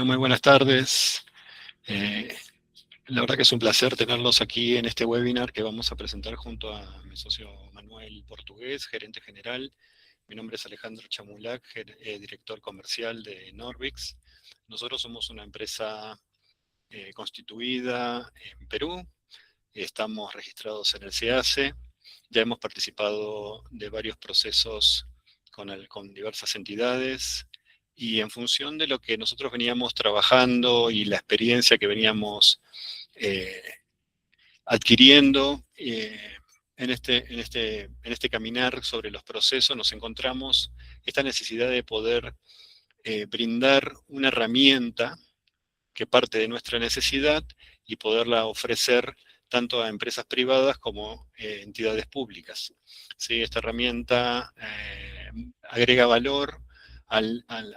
Muy buenas tardes. Eh, la verdad que es un placer tenerlos aquí en este webinar que vamos a presentar junto a mi socio Manuel Portugués, gerente general. Mi nombre es Alejandro Chamulac, director comercial de Norvix. Nosotros somos una empresa constituida en Perú. Estamos registrados en el SEACE. Ya hemos participado de varios procesos con diversas entidades. Y en función de lo que nosotros veníamos trabajando y la experiencia que veníamos eh, adquiriendo en este caminar sobre los procesos, nos encontramos esta necesidad de poder brindar una herramienta que parte de nuestra necesidad y poderla ofrecer tanto a empresas privadas como entidades públicas. ¿Sí? Esta herramienta agrega valor a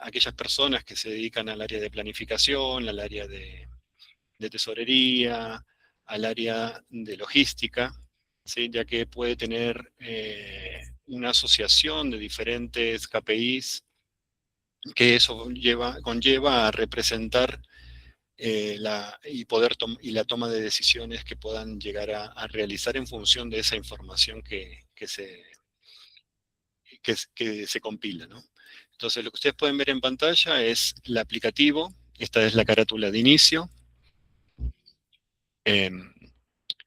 aquellas personas que se dedican al área de planificación, al área de tesorería, al área de logística, ¿sí? Ya que puede tener una asociación de diferentes KPIs que eso conlleva a representar y la toma de decisiones que puedan llegar a realizar en función de esa información que se compila, ¿no? Entonces, lo que ustedes pueden ver en pantalla es el aplicativo. Esta es la carátula de inicio. Eh,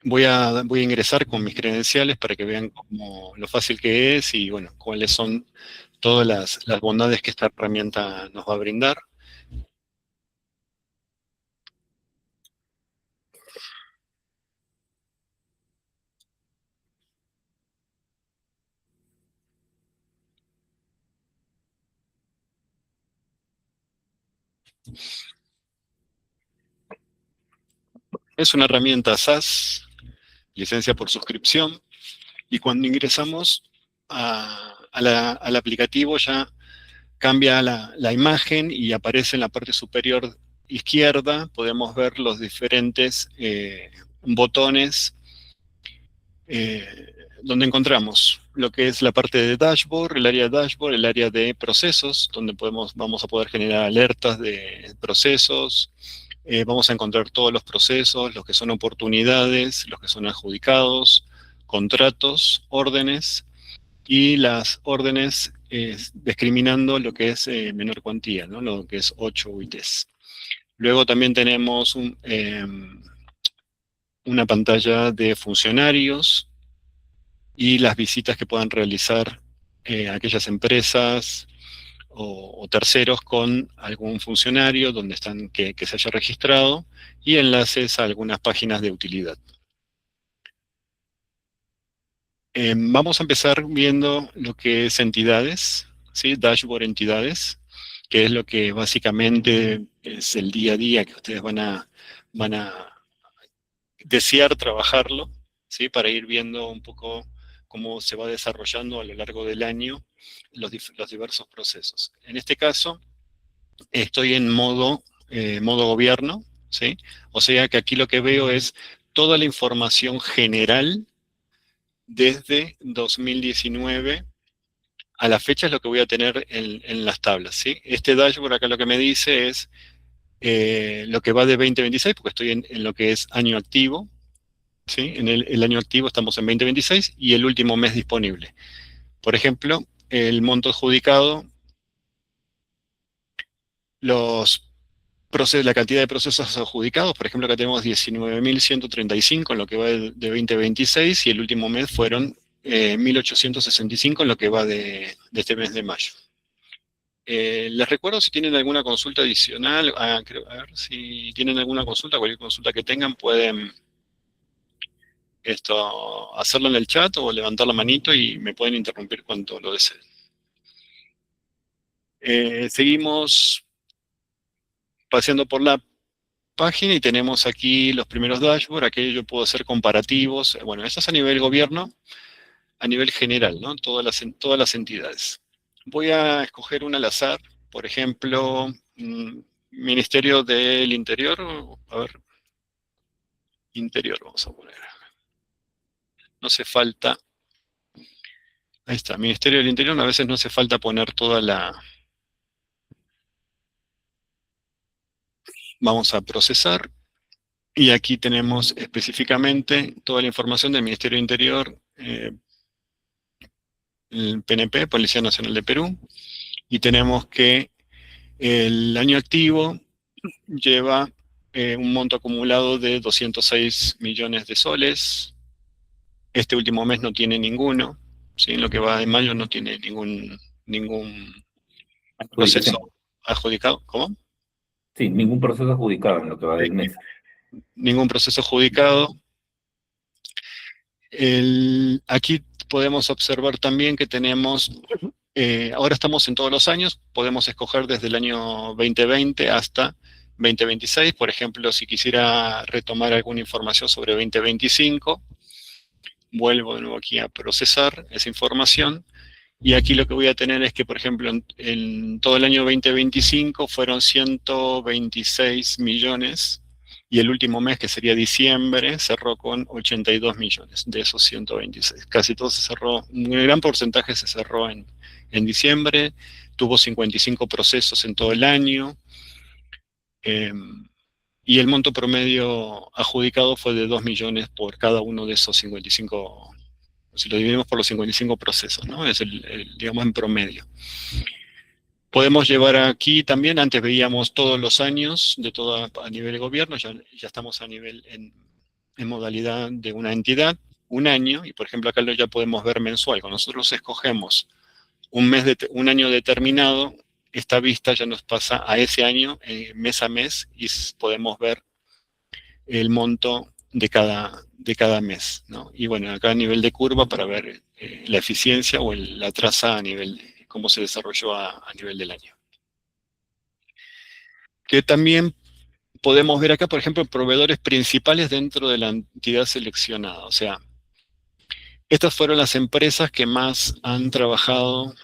voy a ingresar con mis credenciales para que vean lo fácil que es y, bueno, cuáles son todas las bondades que esta herramienta nos va a brindar. Es una herramienta SaaS, licencia por suscripción, y cuando ingresamos al aplicativo ya cambia la imagen y aparece en la parte superior izquierda, podemos ver los diferentes botones eh, donde encontramos lo que es la parte de dashboard, el área de procesos, donde vamos a poder generar alertas de procesos. Vamos a encontrar todos los procesos, los que son oportunidades, los que son adjudicados, contratos, órdenes, y las órdenes discriminando lo que es menor cuantía, ¿no? Lo que es 8 UITs. Luego también tenemos una pantalla de funcionarios y las visitas que puedan realizar aquellas empresas o terceros con algún funcionario donde están que se haya registrado, y enlaces a algunas páginas de utilidad. Vamos a empezar viendo lo que es entidades, ¿sí? Dashboard entidades, que es lo que básicamente es el día a día que ustedes van a desear trabajarlo, ¿sí? Para ir viendo un poco cómo se va desarrollando a lo largo del año los diversos procesos. En este caso, estoy en modo gobierno, ¿sí? O sea que aquí lo que veo es toda la información general desde 2019 a la fecha, es lo que voy a tener en las tablas, ¿sí? Este dashboard acá lo que me dice es lo que va de 2026, porque estoy en lo que es año activo, ¿sí? En el año activo estamos en 2026 y el último mes disponible. Por ejemplo, el monto adjudicado, la cantidad de procesos adjudicados, por ejemplo, acá tenemos 19.135 en lo que va de 2026 y el último mes fueron 1.865 en lo que va de este mes de mayo. Les recuerdo, si tienen alguna consulta adicional, a ver si tienen alguna consulta, cualquier consulta que tengan, pueden hacerlo en el chat o levantar la manito y me pueden interrumpir cuando lo deseen. Seguimos paseando por la página y tenemos aquí los primeros dashboards. Aquí yo puedo hacer comparativos. Bueno, esto es a nivel gobierno, a nivel general, ¿no? Todas las entidades. Voy a escoger una al azar, por ejemplo, Ministerio del Interior. A ver, Interior vamos a poner. No hace falta. Ahí está, Ministerio del Interior. A veces no hace falta poner toda la Vamos a procesar. Y aquí tenemos específicamente toda la información del Ministerio del Interior, el PNP, Policía Nacional de Perú, y tenemos que el año activo lleva un monto acumulado de 206 millones de soles. Este último mes no tiene ninguno, ¿sí? En lo que va de mayo no tiene ningún proceso Adjudicación. adjudicado. ¿Cómo? Sí, ningún proceso adjudicado en lo que va del mes. Ningún proceso adjudicado. Aquí podemos observar también que tenemos, ahora estamos en todos los años, podemos escoger desde el año 2020 hasta 2026. Por ejemplo, si quisiera retomar alguna información sobre 2025, vuelvo de nuevo aquí a procesar esa información. Y aquí lo que voy a tener es que, por ejemplo, en todo el año 2025 fueron 126 millones y el último mes, que sería diciembre, cerró con 82 millones de esos 126. Casi todo se cerró, un gran porcentaje se cerró en diciembre, tuvo 55 procesos en todo el año, eh, y el monto promedio adjudicado fue de 2 millones por cada uno de esos 55, si lo dividimos por los 55 procesos, ¿no? Es digamos, en promedio. Podemos llevar aquí también, antes veíamos todos los años, de todo a nivel de gobierno, ya estamos a nivel en modalidad de una entidad, un año, y por ejemplo acá ya podemos ver mensual. Cuando nosotros escogemos un año determinado, esta vista ya nos pasa a ese año, mes a mes, y podemos ver el monto de cada mes, ¿no? Y bueno, acá a nivel de curva para ver la eficiencia o la traza a nivel, cómo se desarrolló a nivel del año. Que también podemos ver acá, por ejemplo, proveedores principales dentro de la entidad seleccionada. O sea, estas fueron las empresas que más han trabajado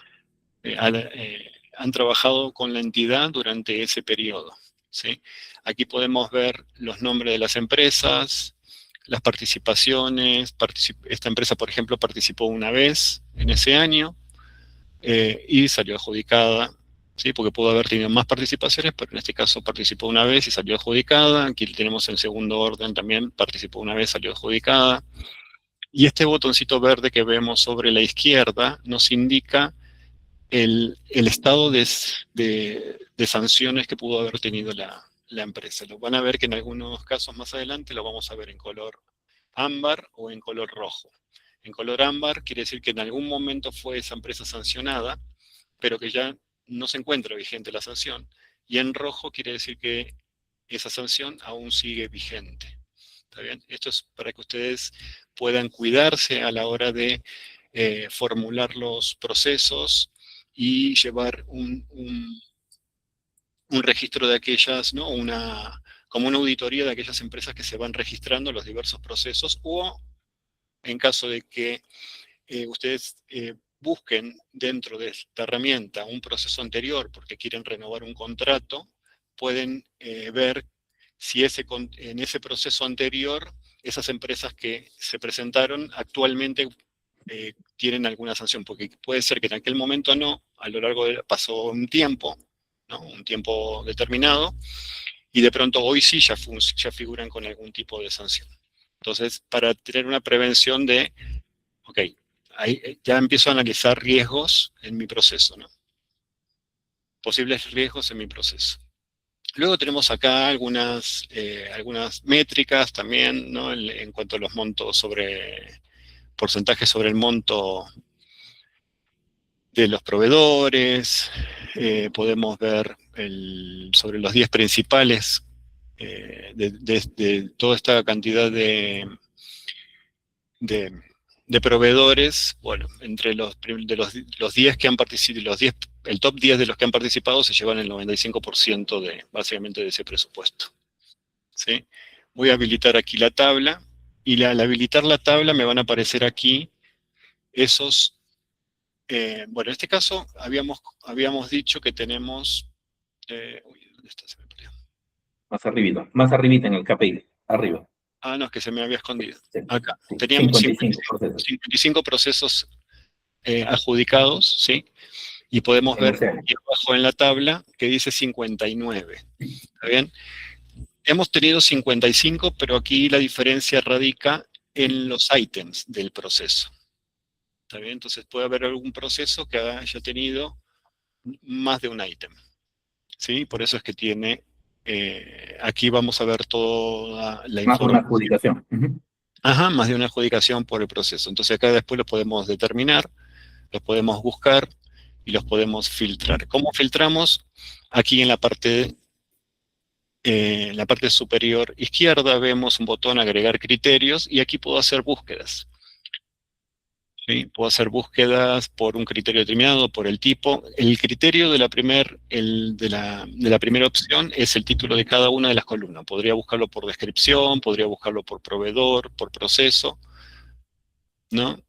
con la entidad durante ese periodo, ¿sí? Aquí podemos ver los nombres de las empresas, las participaciones. Esta empresa, por ejemplo, participó una vez en ese año y salió adjudicada, ¿sí? Porque pudo haber tenido más participaciones, pero en este caso participó una vez y salió adjudicada. Aquí tenemos en segundo orden también, participó una vez, salió adjudicada. Y este botoncito verde que vemos sobre la izquierda nos indica el estado de sanciones que pudo haber tenido la empresa. Lo van a ver que en algunos casos más adelante lo vamos a ver en color ámbar o en color rojo. En color ámbar quiere decir que en algún momento fue esa empresa sancionada, pero que ya no se encuentra vigente la sanción. Y en rojo quiere decir que esa sanción aún sigue vigente. ¿Está bien? Esto es para que ustedes puedan cuidarse a la hora de formular los procesos y llevar un registro de aquellas, ¿no? Como una auditoría de aquellas empresas que se van registrando los diversos procesos, o en caso de que ustedes busquen dentro de esta herramienta un proceso anterior porque quieren renovar un contrato, pueden ver si en ese proceso anterior esas empresas que se presentaron actualmente tienen alguna sanción, porque puede ser que en aquel momento no, a lo largo pasó un tiempo, ¿no? Un tiempo determinado, y de pronto hoy sí ya figuran con algún tipo de sanción. Entonces, para tener una prevención de, ok, ahí ya empiezo a analizar riesgos en mi proceso, ¿no? Posibles riesgos en mi proceso. Luego tenemos acá algunas métricas también, ¿no? En cuanto a los montos porcentajes sobre el monto de los proveedores. Podemos ver sobre los 10 principales de toda esta cantidad de, de proveedores. Bueno, entre los 10 que han participado, el top 10 de los que han participado se llevan el 95% básicamente de ese presupuesto, ¿sí? Voy a habilitar aquí la tabla, y al habilitar la tabla me van a aparecer aquí esos. Bueno, en este caso habíamos dicho que tenemos. ¿Dónde está? Se me perdió. Más arribita en el KPI, arriba. Ah, no, es que se me había escondido. Sí, Acá. sí, Teníamos 55 procesos 55 procesos adjudicados, ¿sí? Y podemos en ver ese año. aquí abajo en la tabla que dice 59. ¿Está bien? hemos tenido 55, pero aquí la diferencia radica en los ítems del proceso. ¿Está bien? Entonces puede haber algún proceso que haya tenido más de un ítem. ¿Sí? Por eso es que tiene, aquí vamos a ver toda la Más una información. adjudicación. Ujú. Ajá, más de una adjudicación por el proceso. Entonces acá después lo podemos determinar, los podemos buscar y los podemos filtrar. ¿Cómo filtramos? Aquí en la parte superior izquierda vemos un botón agregar criterios y aquí puedo hacer búsquedas. ¿Sí? Puedo hacer búsquedas por un criterio determinado, por el tipo. El criterio de la primera opción es el título de cada una de las columnas. Podría buscarlo por descripción, podría buscarlo por proveedor, por proceso, ¿no?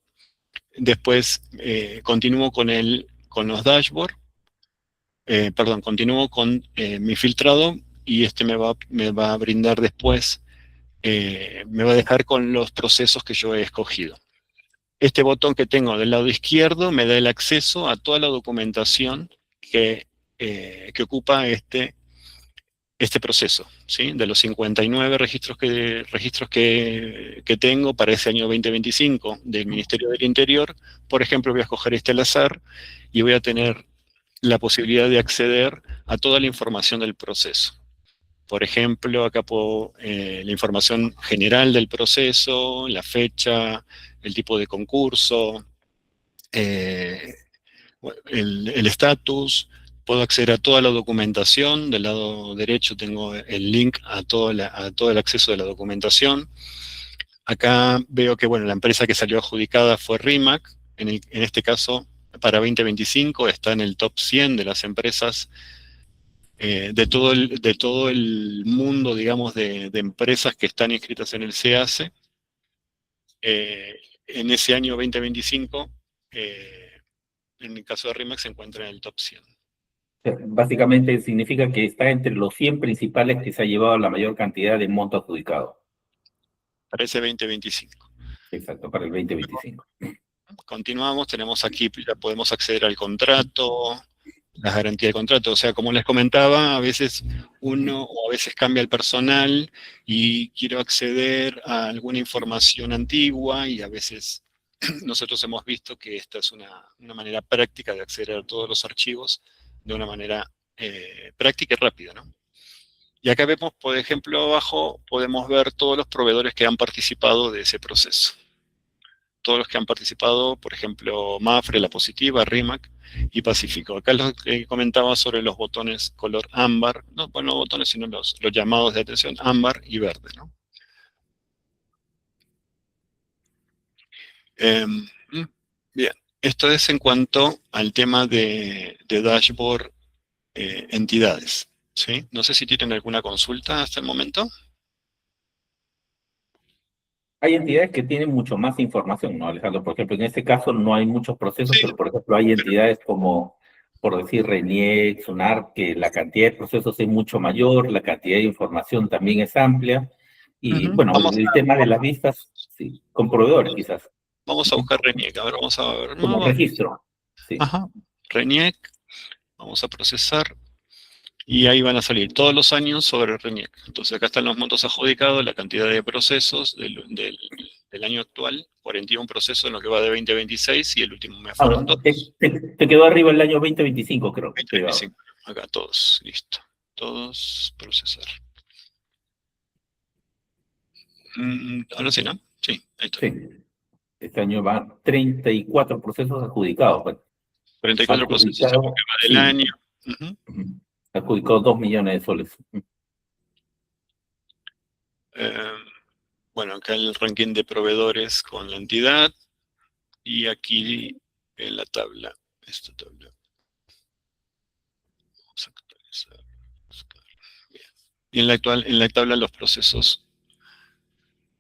Después continúo con los dashboards, perdón, continúo con mi filtrado y este me va a brindar después, me va a dejar con los procesos que yo he escogido. Este botón que tengo del lado izquierdo me da el acceso a toda la documentación que ocupa este proceso, ¿sí? De los 59 registros que tengo para ese año 2025 del Ministerio del Interior, por ejemplo, voy a escoger este al azar y voy a tener la posibilidad de acceder a toda la información del proceso. Por ejemplo, acá puedo la información general del proceso, la fecha, el tipo de concurso, eh, el estatus, puedo acceder a toda la documentación, del lado derecho tengo el link a todo el acceso de la documentación. Acá veo que bueno, la empresa que salió adjudicada fue RIMAC, en este caso para 2025 está en el top 100 de las empresas de todo el mundo, digamos, de empresas que están inscritas en el CACE. En ese año 2025, en el caso de RIMAC se encuentra en el top 100. Básicamente significa que está entre los 100 principales que se ha llevado la mayor cantidad de monto adjudicado. Para ese 2025. Exacto, para el 2025. Continuamos, tenemos aquí, ya podemos acceder al contrato, las garantías de contrato. O sea, como les comentaba, a veces uno o a veces cambia el personal y quiero acceder a alguna información antigua y a veces nosotros hemos visto que esta es una manera práctica de acceder a todos los archivos de una manera práctica y rápida, ¿no? Y acá vemos, por ejemplo, abajo podemos ver todos los proveedores que han participado de ese proceso. Todos los que han participado, por ejemplo, Mafre, La Positiva, RIMAC y Pacífico. Acá lo que comentaba sobre los botones color ámbar, no, bueno, no botones, sino los llamados de atención, ámbar y verde, ¿no? Bien, esto es en cuanto al tema de dashboard entidades, ¿sí? No sé si tienen alguna consulta hasta el momento. Hay entidades que tienen mucho más información, ¿no, Alejandro? Por ejemplo, en este caso no hay muchos procesos, Sí. pero por ejemplo hay entidades como, por decir, RENIEC, SUNAR, que la cantidad de procesos es mucho mayor, la cantidad de información también es amplia. Y bueno, Vamos el tema de las vistas, sí, con proveedores quizás, vamos a buscar RENIEC, a ver, vamos a ver. como No, registro, sí. ajá, RENIEC, vamos a procesar. Y ahí van a salir todos los años sobre RENIEC. Entonces acá están los montos adjudicados, la cantidad de procesos del año actual, 41 procesos en lo que va de 2026 y el último mes Ah, fueron 2. te quedó arriba el año 2025, creo. 2025, acá todos, listo. Todos procesar. Ahora sí, ¿no? Sí, ahí está. Sí, este año van 34 procesos adjudicados. Bueno, 44 procesos en lo adjudicado, que va del sí. año. Ujú. Adjudicó 2 millones de soles. Eh, bueno, acá el ranking de proveedores con la entidad y aquí en la tabla, esta tabla. Vamos a actualizar. Bien. Y en la tabla los procesos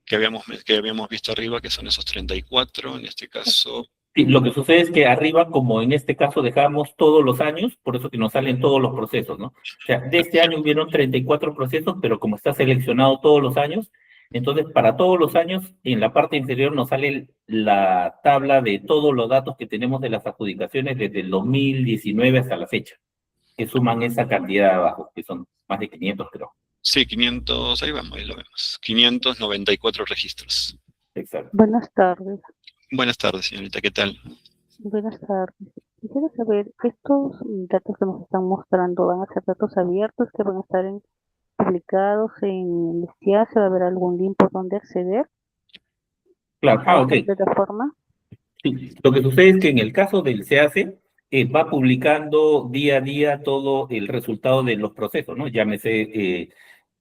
que habíamos visto arriba, que son esos 34, en este caso. Sí, lo que sucede es que arriba, como en este caso dejamos todos los años, por eso que nos salen todos los procesos, ¿no? O sea, de este año hubieron 34 procesos, pero como está seleccionado todos los años, entonces para todos los años, en la parte inferior nos sale la tabla de todos los datos que tenemos de las adjudicaciones desde el 2019 hasta la fecha, que suman esa cantidad de abajo, que son más de 500, creo. Sí, 500, ahí lo vemos. 594 registros. Exacto. Buenas tardes. Buenas tardes, señorita, ¿qué tal? Buenas tardes. Quisiera saber, estos datos que nos están mostrando, ¿van a ser datos abiertos que van a estar publicados en el SIASE? ¿Va a haber algún link por donde acceder Claro, a ok. esta plataforma? Sí, lo que sucede es que en el caso del SEACE, va publicando día a día todo el resultado de los procesos, ¿no? Llámese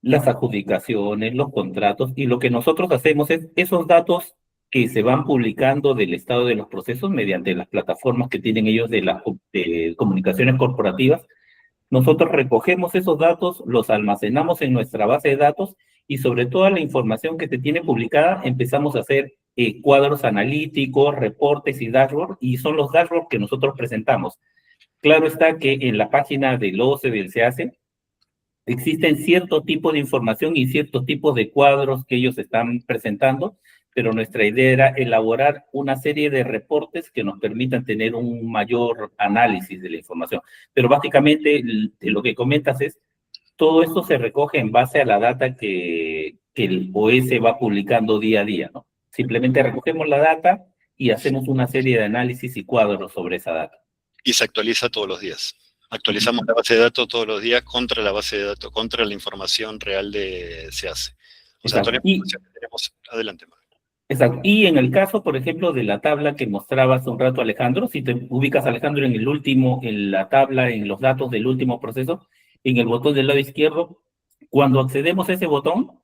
las adjudicaciones, los contratos, y lo que nosotros hacemos es esos datos que se van publicando del estado de los procesos mediante las plataformas que tienen ellos de las de comunicaciones corporativas. Nosotros recogemos esos datos, los almacenamos en nuestra base de datos y sobre toda la información que se tiene publicada empezamos a hacer cuadros analíticos, reportes y dashboards, y son los dashboards que nosotros presentamos. Claro está que en la página del OCE del SEACE existen cierto tipo de información y ciertos tipos de cuadros que ellos están presentando, pero nuestra idea era elaborar una serie de reportes que nos permitan tener un mayor análisis de la información. Pero básicamente lo que comentas es, todo esto se recoge en base a la data que el OS va publicando día a día, ¿no? Simplemente recogemos la data y hacemos una serie de análisis y cuadros sobre esa data. Y se actualiza todos los días. Actualizamos la base de datos todos los días contra la base de datos, contra la información real de SEACE. O sea, toda la información que tenemos. Adelante, Manuel. Exacto. Y en el caso, por ejemplo, de la tabla que mostraba hace un rato Alejandro, si te ubicas, Alejandro, en la tabla, en los datos del último proceso, en el botón del lado izquierdo, cuando accedemos a ese botón,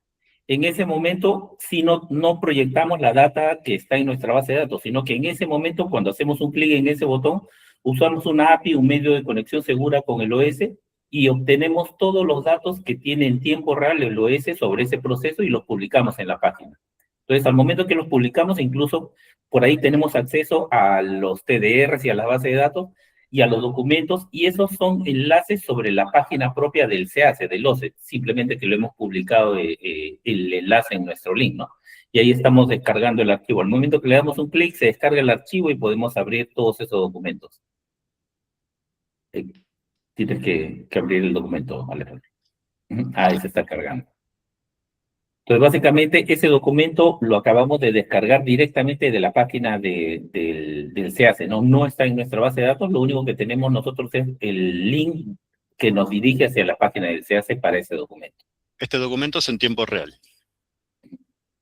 en ese momento, si no proyectamos la data que está en nuestra base de datos, sino que en ese momento, cuando hacemos un clic en ese botón, usamos una API, un medio de conexión segura con el OS, y obtenemos todos los datos que tiene en tiempo real el OS sobre ese proceso y los publicamos en la página. Entonces, al momento que los publicamos, incluso por ahí tenemos acceso a los TDRs y a la base de datos y a los documentos, y esos son enlaces sobre la página propia del SEACE, del OCE, simplemente que lo hemos publicado el enlace en nuestro link, ¿no? Y ahí estamos descargando el archivo. Al momento que le damos un clic, se descarga el archivo y podemos abrir todos esos documentos. Tienes que abrir el documento, Alejandro. Ahí se está cargando. Entonces, básicamente, ese documento lo acabamos de descargar directamente de la página del SEACE, ¿no? No está en nuestra base de datos, lo único que tenemos nosotros es el link que nos dirige hacia la página del SEACE para ese documento. Este documento es en tiempo real.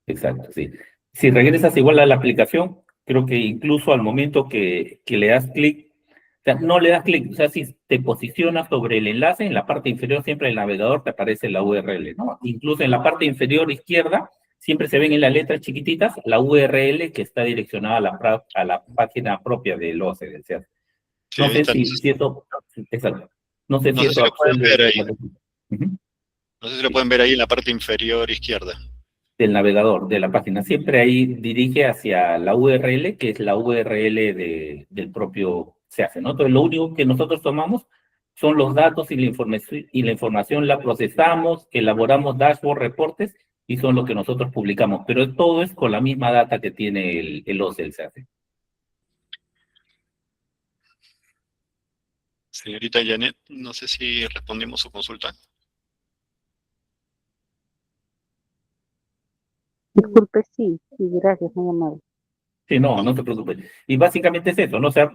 Exacto, sí. Si regresas igual a la aplicación, creo que incluso al momento que le das clic, o sea, no le das clic, o sea, si te posicionas sobre el enlace, en la parte inferior siempre del navegador te aparece la URL, ¿no? Incluso en la parte inferior izquierda, siempre se ven en las letras chiquititas la URL que está direccionada a la página propia del OCE, del SEACE. Sí, no sé si eso, exacto. No sé si eso lo pueden ver ahí. Uh-huh. No sé si lo pueden ver ahí en la parte inferior izquierda. Del navegador, de la página. Siempre ahí dirige hacia la URL, que es la URL del propio SEACE, ¿no? Entonces, lo único que nosotros tomamos son los datos y la información la procesamos, elaboramos dashboard, reportes, y son lo que nosotros publicamos. Pero todo es con la misma data que tiene el OCE del SEACE. Señorita Janet, no sé si respondimos su consulta. Disculpe, sí, gracias, muy amable. Sí, no te preocupes. Y básicamente es eso, ¿no? O sea,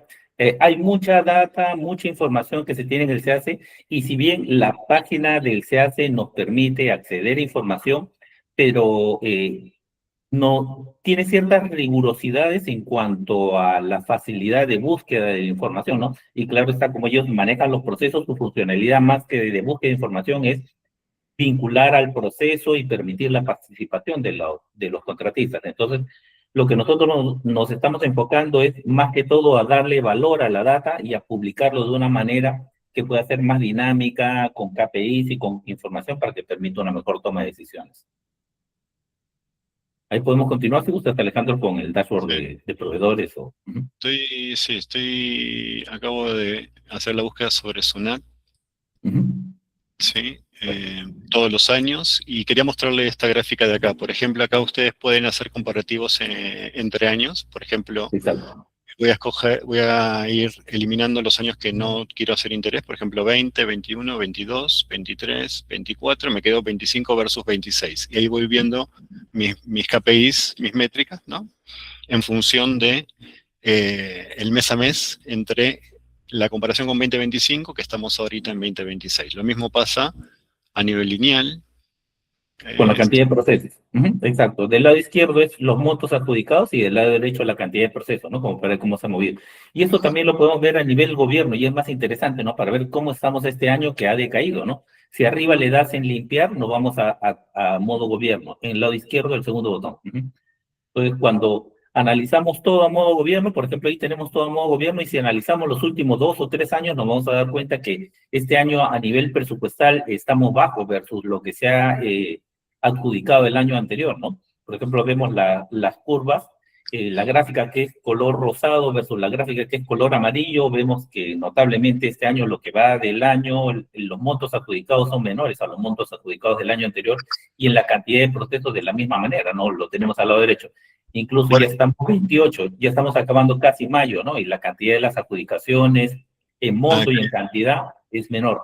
hay mucha data, mucha información que se tiene en el SEACE, y si bien la página del SEACE nos permite acceder a información, pero no tiene ciertas rigurosidades en cuanto a la facilidad de búsqueda de la información, ¿no? Y claro está, como ellos manejan los procesos, su funcionalidad más que de búsqueda de información es vincular al proceso y permitir la participación de los contratistas. Entonces, lo que nosotros nos estamos enfocando es más que todo a darle valor a la data y a publicarlo de una manera que pueda ser más dinámica, con KPIs y con información para que permita una mejor toma de decisiones. Ahí podemos continuar, si gusta, Alejandro, con el dashboard de proveedores. Acabo de hacer la búsqueda sobre SUNAT. Sí, todos los años, y quería mostrarle esta gráfica de acá. Por ejemplo, acá ustedes pueden hacer comparativos entre años. Por ejemplo, voy a ir eliminando los años que no quiero hacer interés, por ejemplo, 20, 21, 22, 23, 24, me quedo 25 versus 26. Y ahí voy viendo mis KPIs, mis métricas, ¿no? En función de el mes a mes entre la comparación con 2025, que estamos ahorita en 2026. Lo mismo pasa a nivel lineal. Con la cantidad de procesos. Exacto. Del lado izquierdo es los montos adjudicados y del lado derecho la cantidad de procesos, ¿no? Como para ver cómo se ha movido. Y eso también lo podemos ver a nivel gobierno y es más interesante, ¿no? Para ver cómo estamos este año que ha decaído, ¿no? Si arriba le das en limpiar, nos vamos a modo gobierno. En el lado izquierdo, el segundo botón. Entonces, cuando analizamos todo a modo gobierno, por ejemplo, ahí tenemos todo a modo gobierno, y si analizamos los últimos 2 o 3 años, nos vamos a dar cuenta que este año a nivel presupuestal estamos bajos versus lo que se ha adjudicado el año anterior, ¿no? Por ejemplo, vemos las curvas, la gráfica que es color rosado versus la gráfica que es color amarillo, vemos que notablemente este año lo que va del año, los montos adjudicados son menores a los montos adjudicados del año anterior, y en la cantidad de procesos de la misma manera, ¿no? Lo tenemos al lado derecho. Incluso Bueno, ya estamos 28, ya estamos acabando casi mayo, ¿no? Y la cantidad de las adjudicaciones en monto y en cantidad es menor.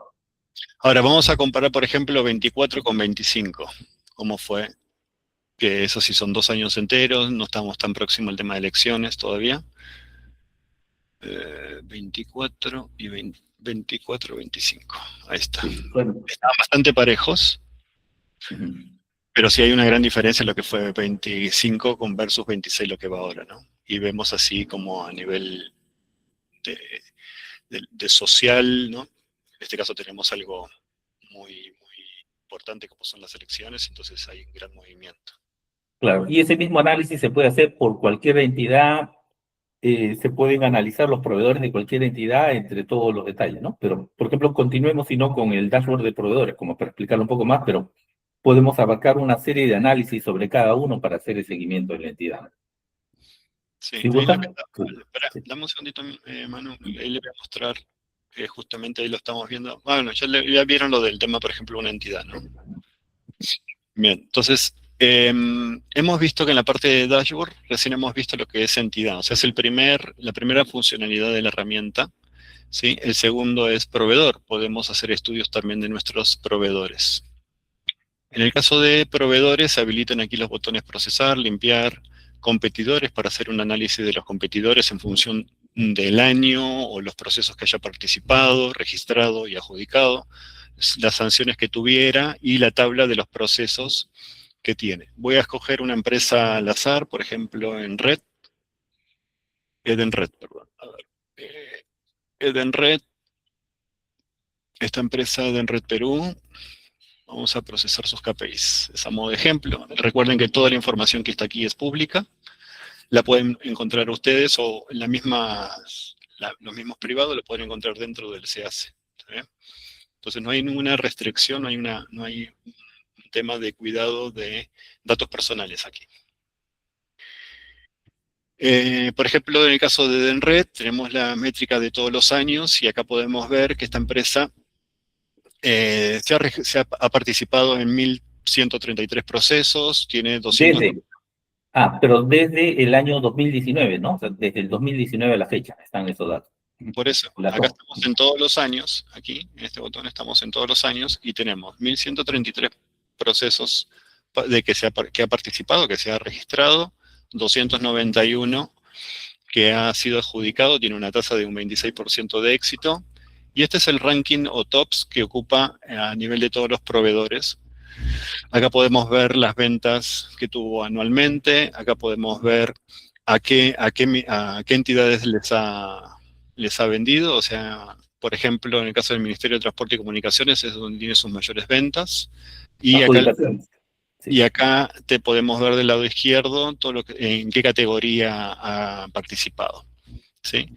ahora vamos a comparar, por ejemplo, 24 con 25. ¿Cómo fue? Que eso sí son 2 años enteros, no estamos tan próximos al tema de elecciones todavía. 24 y 24, 25. Ahí está. Bueno. Están bastante parejos, pero sí hay una gran diferencia en lo que fue 25 con versus 26 lo que va ahora, ¿no? Y vemos así como a nivel de social, ¿no? En este caso tenemos algo muy importante como son las elecciones, entonces hay un gran movimiento. Claro, y ese mismo análisis se puede hacer por cualquier entidad, se pueden analizar los proveedores de cualquier entidad entre todos los detalles, ¿no? Pero, por ejemplo, continuemos, si no, con el dashboard de proveedores, como para explicarlo un poco más, pero podemos abarcar una serie de análisis sobre cada uno para hacer el seguimiento de la entidad. Sí, ¿Sí, ahí lo gusta? que espera, dame un segundito, Manu, ahí le voy a mostrar, justamente ahí lo estamos viendo. Bueno, ya vieron lo del tema, por ejemplo, una entidad, ¿no? Bien, entonces, hemos visto que en la parte de dashboard recién hemos visto lo que es entidad, o sea, es la primera funcionalidad de la herramienta, ¿sí? El segundo es proveedor, podemos hacer estudios también de nuestros proveedores. En el caso de proveedores, se habilitan aquí los botones procesar, limpiar, competidores para hacer un análisis de los competidores en función del año o los procesos que haya participado, registrado y adjudicado, las sanciones que tuviera y la tabla de los procesos que tiene. Voy a escoger una empresa al azar, por ejemplo, Edenred, perdón. A ver, Edenred, esta empresa Edenred Perú. Vamos a procesar sus KPIs. Es a modo de ejemplo. Recuerden que toda la información que está aquí es pública. La pueden encontrar ustedes o en los mismos privados lo pueden encontrar dentro del CAC. ¿Sí? Entonces no hay ninguna restricción, no hay un tema de cuidado de datos personales aquí. Por ejemplo, en el caso de Edenred, tenemos la métrica de todos los años y acá podemos ver que esta empresa ha participado en 1.133 procesos, tiene 200... Pero desde el año 2019, ¿no? O sea, desde el 2019 a la fecha están esos datos. Por eso, acá estamos en todos los años, aquí, en este botón estamos en todos los años y tenemos 1.133 procesos de que ha participado, que se ha registrado, 291 que ha sido adjudicado, tiene una tasa de un 26% de éxito, y este es el ranking o tops que ocupa a nivel de todos los proveedores. Acá podemos ver las ventas que tuvo anualmente, acá podemos ver a qué entidades les ha vendido, o sea, por ejemplo, en el caso del Ministerio de Transporte y Comunicaciones es donde tiene sus mayores ventas, y acá te podemos ver del lado izquierdo en qué categoría ha participado, ¿sí?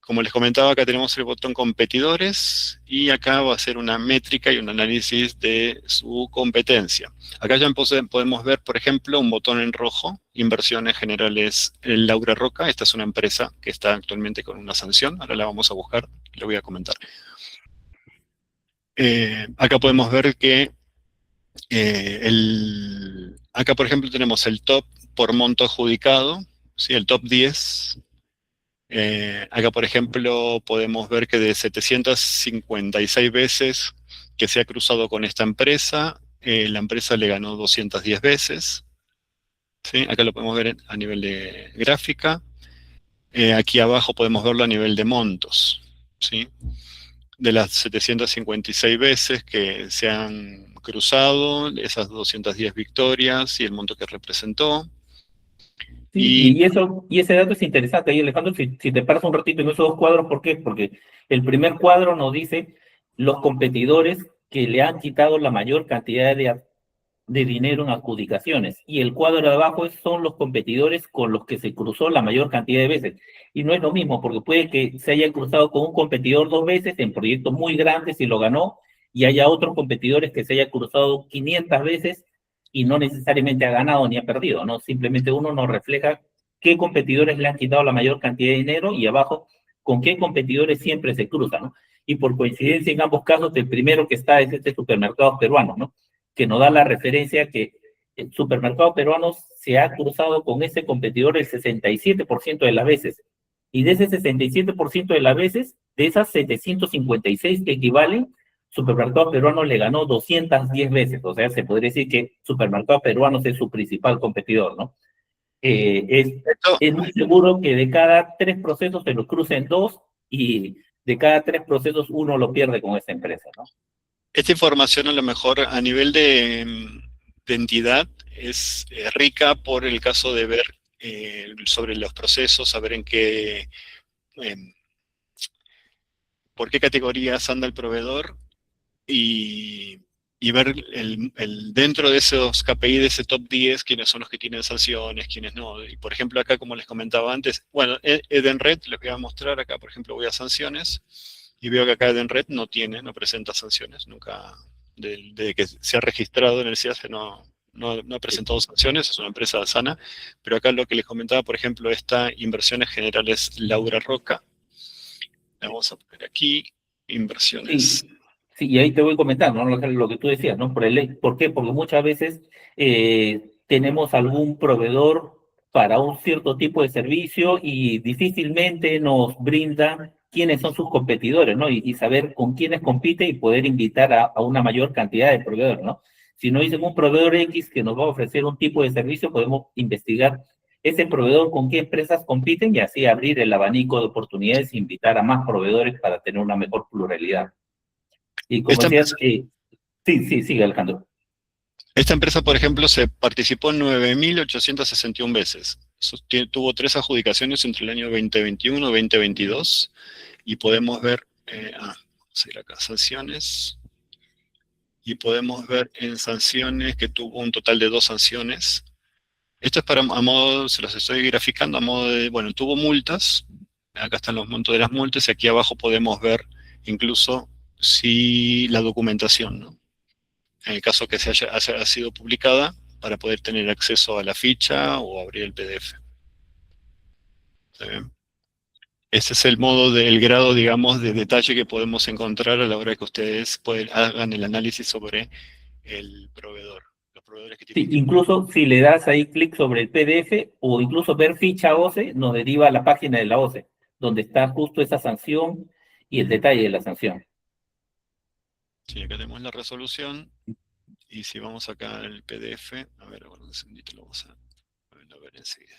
Como les comentaba, acá tenemos el botón competidores y acá va a ser una métrica y un análisis de su competencia. Acá ya podemos ver, por ejemplo, un botón en rojo, inversiones generales Laura Roca. Esta es una empresa que está actualmente con una sanción. Ahora la vamos a buscar y lo voy a comentar. Acá podemos ver que acá, por ejemplo, tenemos el top por monto adjudicado, ¿sí? El top 10 Acá, por ejemplo, podemos ver que de 756 veces que se ha cruzado con esta empresa, la empresa le ganó 210 veces. ¿Sí? Acá lo podemos ver a nivel de gráfica. Aquí abajo podemos verlo a nivel de montos. ¿Sí? De las 756 veces que se han cruzado, esas 210 victorias y el monto que representó. Sí, Y y ese dato es interesante ahí, Alejandro, si te paras un ratito en esos dos cuadros, ¿por qué? Porque el primer cuadro nos dice los competidores que le han quitado la mayor cantidad de dinero en adjudicaciones. Y el cuadro de abajo son los competidores con los que se cruzó la mayor cantidad de veces. Y no es lo mismo, porque puede que se haya cruzado con un competidor 2 veces en proyectos muy grandes y lo ganó, y haya otros competidores que se haya cruzado 500 veces y no necesariamente ha ganado ni ha perdido, ¿no? Simplemente uno nos refleja qué competidores le han quitado la mayor cantidad de dinero y abajo con qué competidores siempre se cruzan, ¿no? Y por coincidencia en ambos casos, el primero que está es este supermercado peruano, ¿no? Que nos da la referencia que el supermercado peruano se ha cruzado con ese competidor el 67% de las veces. Y de ese 67% de las veces, de esas 756 que equivalen, supermercado peruano le ganó 210 veces. O sea, se podría decir que supermercado peruano es su principal competidor, ¿no? Eh, es, esto, es muy seguro que de cada 3 procesos se lo crucen 2 y de cada 3 procesos uno lo pierde con esa empresa, ¿no? esta información a lo mejor a nivel de entidad es rica por el caso de ver sobre los procesos, saber en qué, eh, por qué categorías anda el proveedor y, y ver dentro de esos KPI, de ese top 10, quiénes son los que tienen sanciones, quiénes no. Y por ejemplo, acá, como les comentaba antes, bueno, Edenred, les voy a mostrar acá, por ejemplo, voy a sanciones y veo que acá Edenred no presenta sanciones, nunca, desde que se ha registrado en el CIASE no ha presentado sanciones, es una empresa sana, pero acá lo que les comentaba, por ejemplo, esta Inversiones Generales Laura Roca, la vamos a poner aquí, inversiones. Sí, sí, y ahí te voy comentando, ¿no? Lo que tú decías, ¿no? ¿Por qué? Porque muchas veces tenemos algún proveedor para un cierto tipo de servicio y difícilmente nos brinda quiénes son sus competidores, ¿no? Y saber con quiénes compite y poder invitar a una mayor cantidad de proveedores, ¿no? Si no dicen un proveedor X que nos va a ofrecer un tipo de servicio, podemos investigar ese proveedor con qué empresas compiten y así abrir el abanico de oportunidades e invitar a más proveedores para tener una mejor pluralidad. Y como Esta decías, empresa sí, sí, sigue Alejandro. Esta empresa, por ejemplo, se participó 9.861 veces. Tuvo 3 adjudicaciones entre el año 2021 y 2022. Y podemos ver, vamos a ir acá, sanciones. Y podemos ver en sanciones que tuvo un total de 2 sanciones. Esto es para, a modo, se los estoy graficando a modo de, bueno, tuvo multas. Acá están los montos de las multas y aquí abajo podemos ver incluso si la documentación, ¿no? En el caso que haya sido publicada, para poder tener acceso a la ficha o abrir el PDF. ¿Está bien? Ese es el modo del grado, digamos, de detalle que podemos encontrar a la hora que ustedes hagan el análisis sobre el proveedor, los proveedores que Sí, tienen que... incluso si le das ahí clic sobre el PDF o incluso ver ficha OCE, nos deriva a la página de la OCE, donde está justo esa sanción y el detalle de la sanción. Sí, acá tenemos la resolución y si vamos acá al PDF, a ver, ahora un segundito lo vamos a ver enseguida.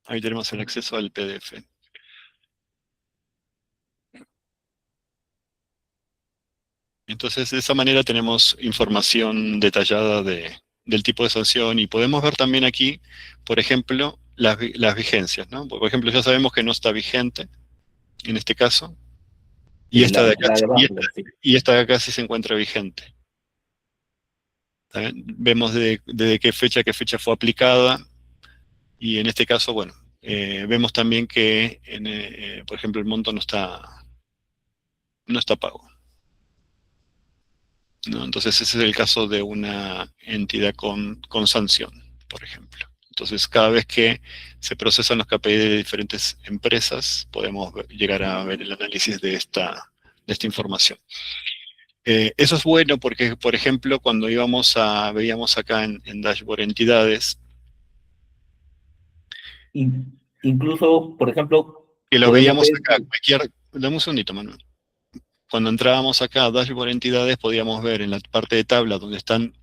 Ahí tenemos el acceso al PDF. Entonces, de esa manera tenemos información detallada del tipo de sanción y podemos ver también aquí, por ejemplo, las vigencias, ¿no? Por ejemplo, ya sabemos que no está vigente en este caso y Sí, esta de acá, la de y abajo, esta, sí. y esta de acá sí se encuentra vigente. ¿Está bien? Vemos desde qué fecha fue aplicada y en este caso, bueno, vemos también que, por ejemplo, el monto no está pago. ¿No? Entonces ese es el caso de una entidad con sanción, por ejemplo. Entonces cada vez que se procesan los KPI de diferentes empresas, podemos llegar a ver el análisis de esta información. Eso es bueno porque, por ejemplo, cuando veíamos acá en Dashboard Entidades, Incluso, por ejemplo, que lo podemos veíamos ver acá, dame un segundito, Manuel. Cuando entrábamos acá a Dashboard Entidades, podíamos ver en la parte de tabla donde están,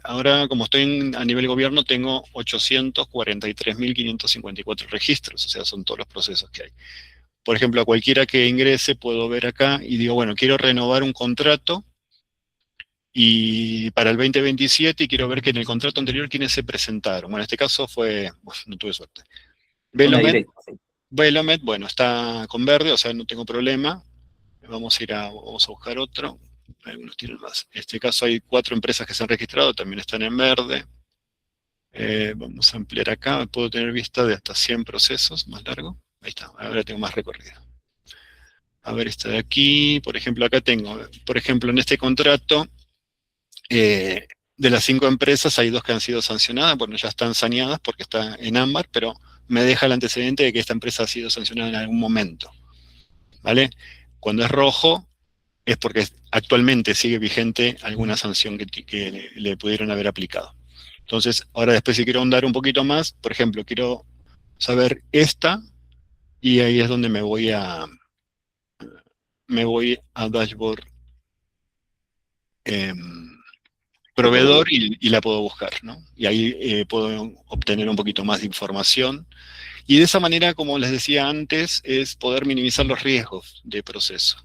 ahora como estoy a nivel gobierno, tengo 843.554 registros, o sea, son todos los procesos que hay. Por ejemplo, a cualquiera que ingrese puedo ver acá y digo, bueno, quiero renovar un contrato y para el 2027 y quiero ver que en el contrato anterior quiénes se presentaron. Bueno, en este caso fue, bueno, no tuve suerte. una Velomed, directa. Sí. Velomed, bueno, está con verde, o sea, no tengo problema. Vamos a buscar otro. Algunos tienen más. En este caso hay 4 empresas que se han registrado, también están en verde. Vamos a ampliar acá, puedo tener vista de hasta 100 procesos, más largo. Ahí está, ahora tengo más recorrido. A ver, esta de aquí, por ejemplo, acá tengo, por ejemplo, en este contrato, de las 5 empresas hay 2 que han sido sancionadas, bueno, ya están saneadas porque está en ámbar, pero me deja el antecedente de que esta empresa ha sido sancionada en algún momento, ¿vale? Cuando es rojo, es porque actualmente sigue vigente alguna sanción que le pudieron haber aplicado. Entonces, ahora después si quiero ahondar un poquito más, por ejemplo, quiero saber esta, y ahí es donde me voy a Dashboard eh, De Proveedor proveedor. y la puedo buscar, ¿no? Y ahí puedo obtener un poquito más de información. Y de esa manera, como les decía antes, es poder minimizar los riesgos de proceso,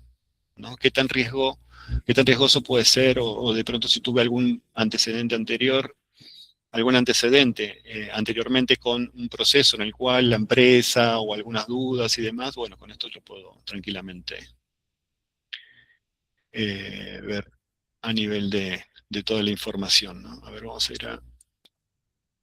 ¿no? Qué tan riesgoso puede ser? O de pronto si tuve algún antecedente anterior, algún antecedente anteriormente con un proceso en el cual la empresa o algunas dudas y demás, bueno, con esto yo puedo tranquilamente ver a nivel de toda la información, ¿no? A ver, vamos a ir a...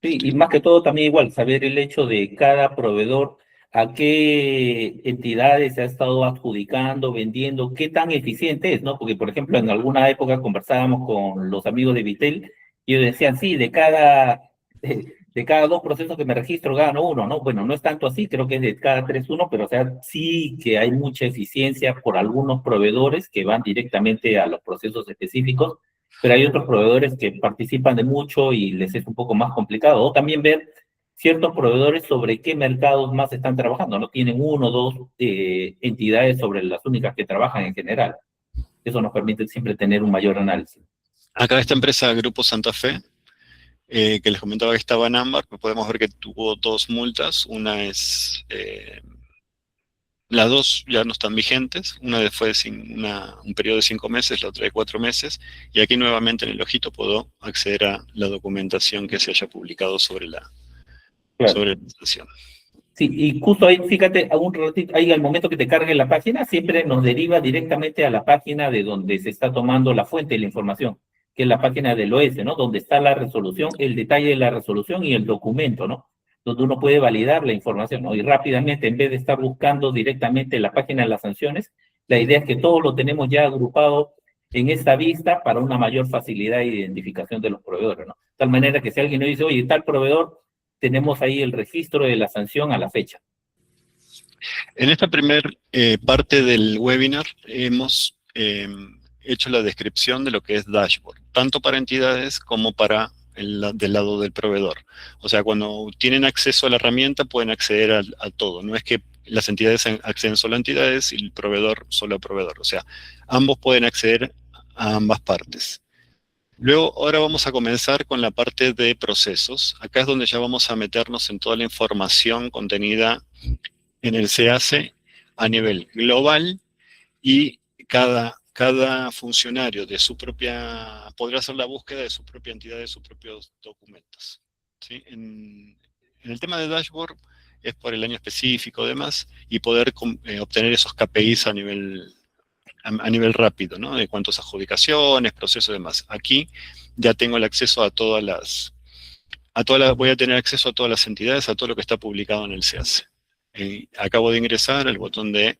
Sí, y más que todo también igual, saber el hecho de cada proveedor, a qué entidades se ha estado adjudicando, vendiendo, qué tan eficiente es, ¿no? Porque, por ejemplo, en alguna época conversábamos con los amigos de Vitel y ellos decían, sí, de cada 2 procesos que me registro gano uno, ¿no? Bueno, no es tanto así, creo que es de cada 3 uno, pero o sea, sí que hay mucha eficiencia por algunos proveedores que van directamente a los procesos específicos, pero hay otros proveedores que participan de mucho y les es un poco más complicado. O también ver ciertos proveedores sobre qué mercados más están trabajando, no tienen 1 o 2 entidades sobre las únicas que trabajan en general. Eso nos permite siempre tener un mayor análisis. Acá esta empresa Grupo Santa Fe, que les comentaba que estaba en ámbar, pues podemos ver que tuvo 2 multas. Una es, las 2 ya no están vigentes, una fue un periodo de 5 meses, la otra de 4 meses, y aquí nuevamente en el ojito puedo acceder a la documentación que se haya publicado Claro. sobre la sanción. Sí, y justo ahí, fíjate, a un ratito, ahí al momento que te cargue la página, siempre nos deriva directamente a la página de donde se está tomando la fuente de la información, que es la página del OS, ¿no? Donde está la resolución, el detalle de la resolución y el documento, ¿no? Donde uno puede validar la información, ¿no? Y rápidamente, en vez de estar buscando directamente la página de las sanciones, la idea es que todo lo tenemos ya agrupado en esta vista para una mayor facilidad de identificación de los proveedores, ¿no? De tal manera que si alguien nos dice, oye, tal proveedor, tenemos ahí el registro de la sanción a la fecha. En esta primera parte del webinar hemos hecho la descripción de lo que es dashboard, tanto para entidades como para del lado del proveedor. O sea, cuando tienen acceso a la herramienta pueden acceder a todo. No es que las entidades acceden solo a entidades y el proveedor solo a proveedor. O sea, ambos pueden acceder a ambas partes. Luego, ahora vamos a comenzar con la parte de procesos. Acá es donde ya vamos a meternos en toda la información contenida en el CAC a nivel global, y cada funcionario de su propia, podrá hacer la búsqueda de su propia entidad, de sus propios documentos. ¿Sí? En el tema de dashboard es por el año específico, demás, y poder obtener esos KPIs a nivel rápido, ¿no? De cuántas adjudicaciones, procesos y demás. Aquí ya tengo el acceso voy a tener acceso a todas las entidades, a todo lo que está publicado en el CAC. Acabo de ingresar al botón de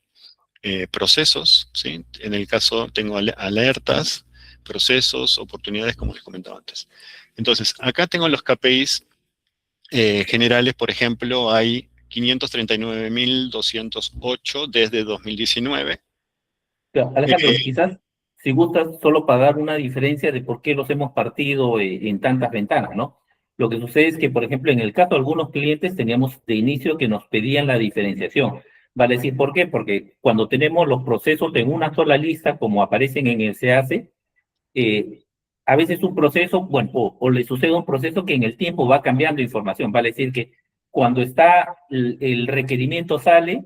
procesos, ¿sí? En el caso tengo alertas, procesos, oportunidades, como les comentaba antes. Entonces, acá tengo los KPIs generales, por ejemplo, hay 539.208 desde 2019. Claro, Alejandro, quizás si gustas solo pagar una diferencia de por qué los hemos partido en tantas ventanas, ¿no? Lo que sucede es que, por ejemplo, en el caso de algunos clientes teníamos de inicio que nos pedían la diferenciación. Vale decir, ¿por qué? Porque cuando tenemos los procesos en una sola lista, como aparecen en el CAC, eh, a veces un proceso, bueno, o le sucede un proceso que en el tiempo va cambiando información. Vale decir que cuando está el requerimiento sale,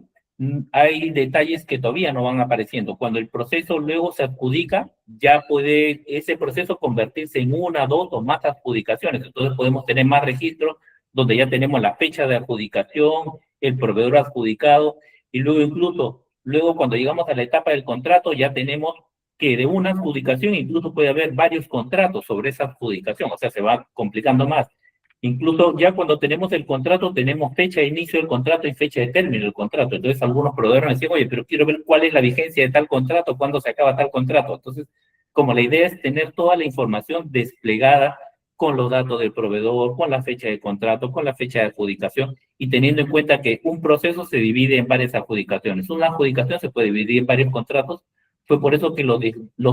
hay detalles que todavía no van apareciendo. Cuando el proceso luego se adjudica, ya puede ese proceso convertirse en una, dos o más adjudicaciones. Entonces podemos tener más registros donde ya tenemos la fecha de adjudicación, el proveedor adjudicado, y luego incluso, luego cuando llegamos a la etapa del contrato, ya tenemos que de una adjudicación incluso puede haber varios contratos sobre esa adjudicación, o sea, se va complicando más. Incluso ya cuando tenemos el contrato, tenemos fecha de inicio del contrato y fecha de término del contrato. Entonces algunos proveedores me decían, oye, pero quiero ver cuál es la vigencia de tal contrato, cuándo se acaba tal contrato. Entonces, como la idea es tener toda la información desplegada con los datos del proveedor, con la fecha de contrato, con la fecha de adjudicación, y teniendo en cuenta que un proceso se divide en varias adjudicaciones. Una adjudicación se puede dividir en varios contratos, fue por eso que los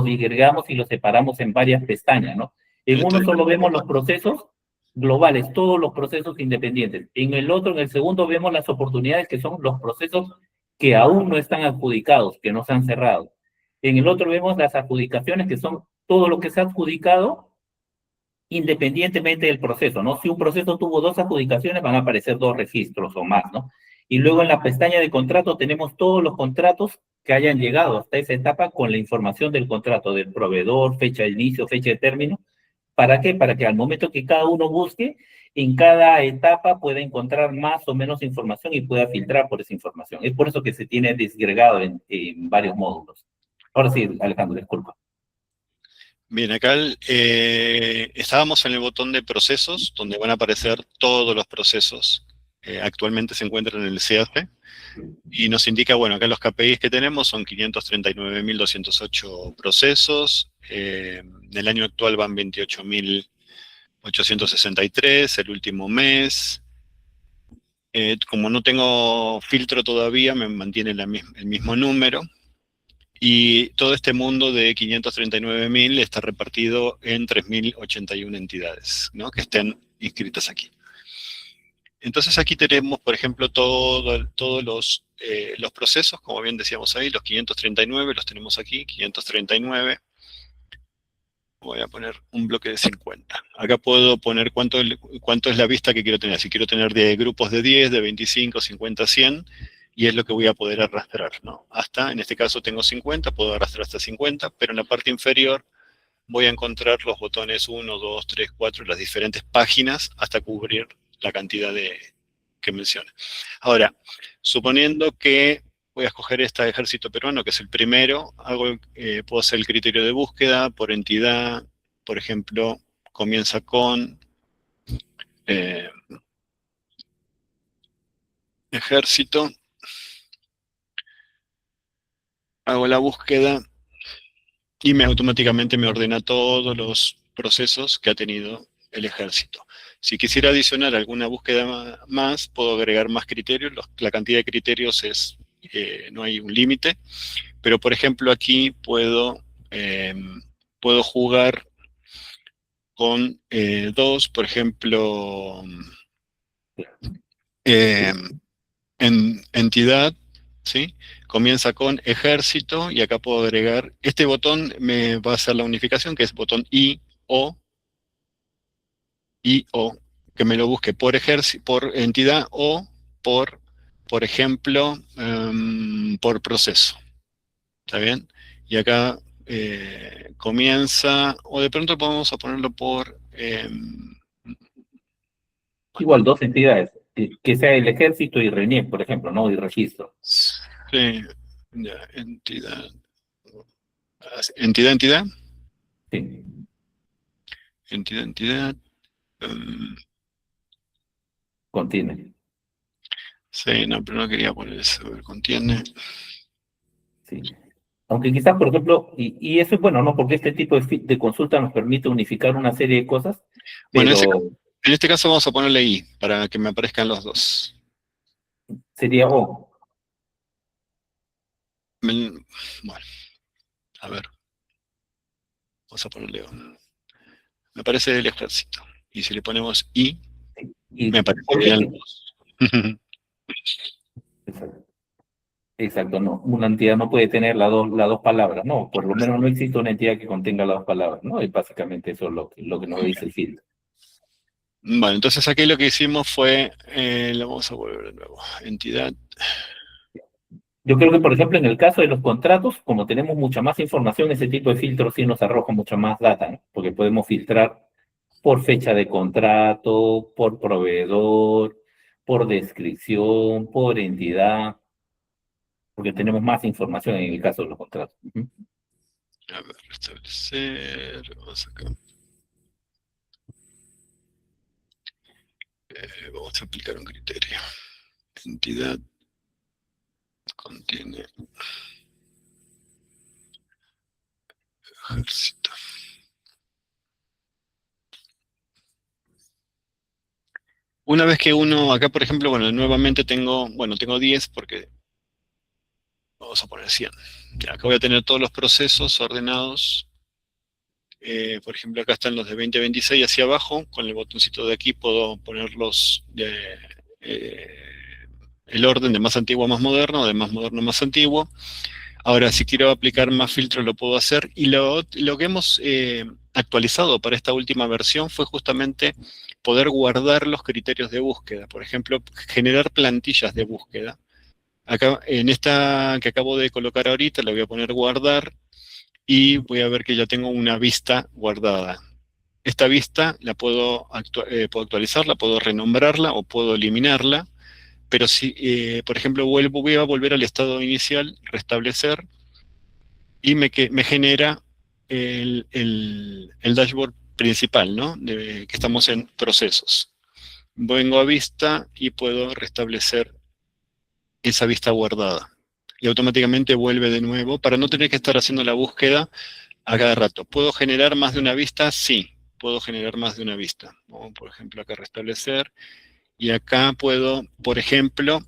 digregamos y los separamos en varias pestañas, ¿no? En uno solo vemos los procesos globales, todos los procesos independientes. En el otro, en el segundo, vemos las oportunidades que son los procesos que aún no están adjudicados, que no se han cerrado. En el otro vemos las adjudicaciones, que son todo lo que se ha adjudicado independientemente del proceso, ¿no? Si un proceso tuvo dos adjudicaciones, van a aparecer dos registros o más, ¿no? Y luego en la pestaña de contrato tenemos todos los contratos que hayan llegado hasta esa etapa con la información del contrato, del proveedor, fecha de inicio, fecha de término. ¿Para qué? Para que al momento que cada uno busque, en cada etapa pueda encontrar más o menos información y pueda filtrar por esa información. Es por eso que se tiene disgregado en varios módulos. Ahora sí, Alejandro, disculpa. Bien, acá estábamos en el botón de procesos, donde van a aparecer todos los procesos. Actualmente se encuentran en el CAC. Y nos indica, bueno, acá los KPIs que tenemos son 539.208 procesos. En el año actual van 28.863, el último mes. Como no tengo filtro todavía, me mantiene el mismo número. Y todo este mundo de 539.000 está repartido en 3.081 entidades, ¿no?, que estén inscritas aquí. Entonces aquí tenemos, por ejemplo, todos los procesos, como bien decíamos ahí, los 539, los tenemos aquí, 539. Voy a poner un bloque de 50. Acá puedo poner cuánto es la vista que quiero tener. Si quiero tener de grupos de 10, de 25, 50, 100, y es lo que voy a poder arrastrar, ¿no? Hasta, en este caso tengo 50, puedo arrastrar hasta 50, pero en la parte inferior voy a encontrar los botones 1, 2, 3, 4, las diferentes páginas, hasta cubrir la cantidad que menciona. Ahora, suponiendo que voy a escoger este ejército peruano, que es el primero, puedo hacer el criterio de búsqueda por entidad, por ejemplo, comienza con ejército, hago la búsqueda y automáticamente me ordena todos los procesos que ha tenido el ejército. Si quisiera adicionar alguna búsqueda más, puedo agregar más criterios. La cantidad de criterios no hay un límite, pero por ejemplo aquí puedo jugar con dos, por ejemplo, en entidad, ¿sí? Comienza con ejército y acá puedo agregar, este botón me va a hacer la unificación, que es botón I-O, que me lo busque por entidad o por ejemplo, por proceso. ¿Está bien? Y acá comienza, o de pronto vamos a ponerlo por... Igual dos entidades, que sea el ejército y RENIEC, por ejemplo, ¿no? Y registro. sí, ya, entidad. ¿Entidad? Sí. Entidad. Contiene. Sí, no, pero no quería poner eso, contiene. Sí. Aunque quizás, por ejemplo, y eso es bueno, ¿no? Porque este tipo de consulta nos permite unificar una serie de cosas, Bueno, pero en este caso vamos a ponerle I, para que me aparezcan los dos. sería O. Bueno, a ver. Vamos a ponerle me aparece el ejército. Y si le ponemos I, Y me aparecerían los. exacto. Exacto, no. Una entidad no puede tener las dos palabras, no. Por lo menos no existe una entidad que contenga las dos palabras, ¿no? Y básicamente eso es lo que nos dice el filtro. Bueno, entonces aquí lo que hicimos fue, lo vamos a volver de nuevo, entidad. Yo creo que, por ejemplo, en el caso de los contratos, como tenemos mucha más información, ese tipo de filtros sí nos arroja mucha más data, ¿no? Porque podemos filtrar por fecha de contrato, por proveedor, por descripción, por entidad, porque tenemos más información en el caso de los contratos. Ujú. A ver, restablecer, vamos acá. Vamos a aplicar un criterio. Entidad contiene ejército. Una vez que uno, acá por ejemplo, bueno, nuevamente tengo 10 porque vamos a poner 100. Ya, acá voy a tener todos los procesos ordenados. Por ejemplo, acá están los de 2026 hacia abajo. Con el botoncito de aquí puedo ponerlos el orden de más antiguo a más moderno, de más moderno a más antiguo. Ahora, si quiero aplicar más filtros, lo puedo hacer. Y lo que hemos actualizado para esta última versión fue justamente poder guardar los criterios de búsqueda. Por ejemplo, generar plantillas de búsqueda. Acá, en esta que acabo de colocar ahorita, le voy a poner guardar y voy a ver que ya tengo una vista guardada. Esta vista la puedo puedo actualizarla, puedo renombrarla o puedo eliminarla. Pero si, por ejemplo, voy a volver al estado inicial, restablecer, y me genera el dashboard principal, ¿no? Que estamos en procesos. Vengo a vista y puedo restablecer esa vista guardada. Y automáticamente vuelve de nuevo para no tener que estar haciendo la búsqueda a cada rato. ¿Puedo generar más de una vista? Sí, puedo generar más de una vista. Vamos, por ejemplo, acá restablecer. Y acá puedo, por ejemplo,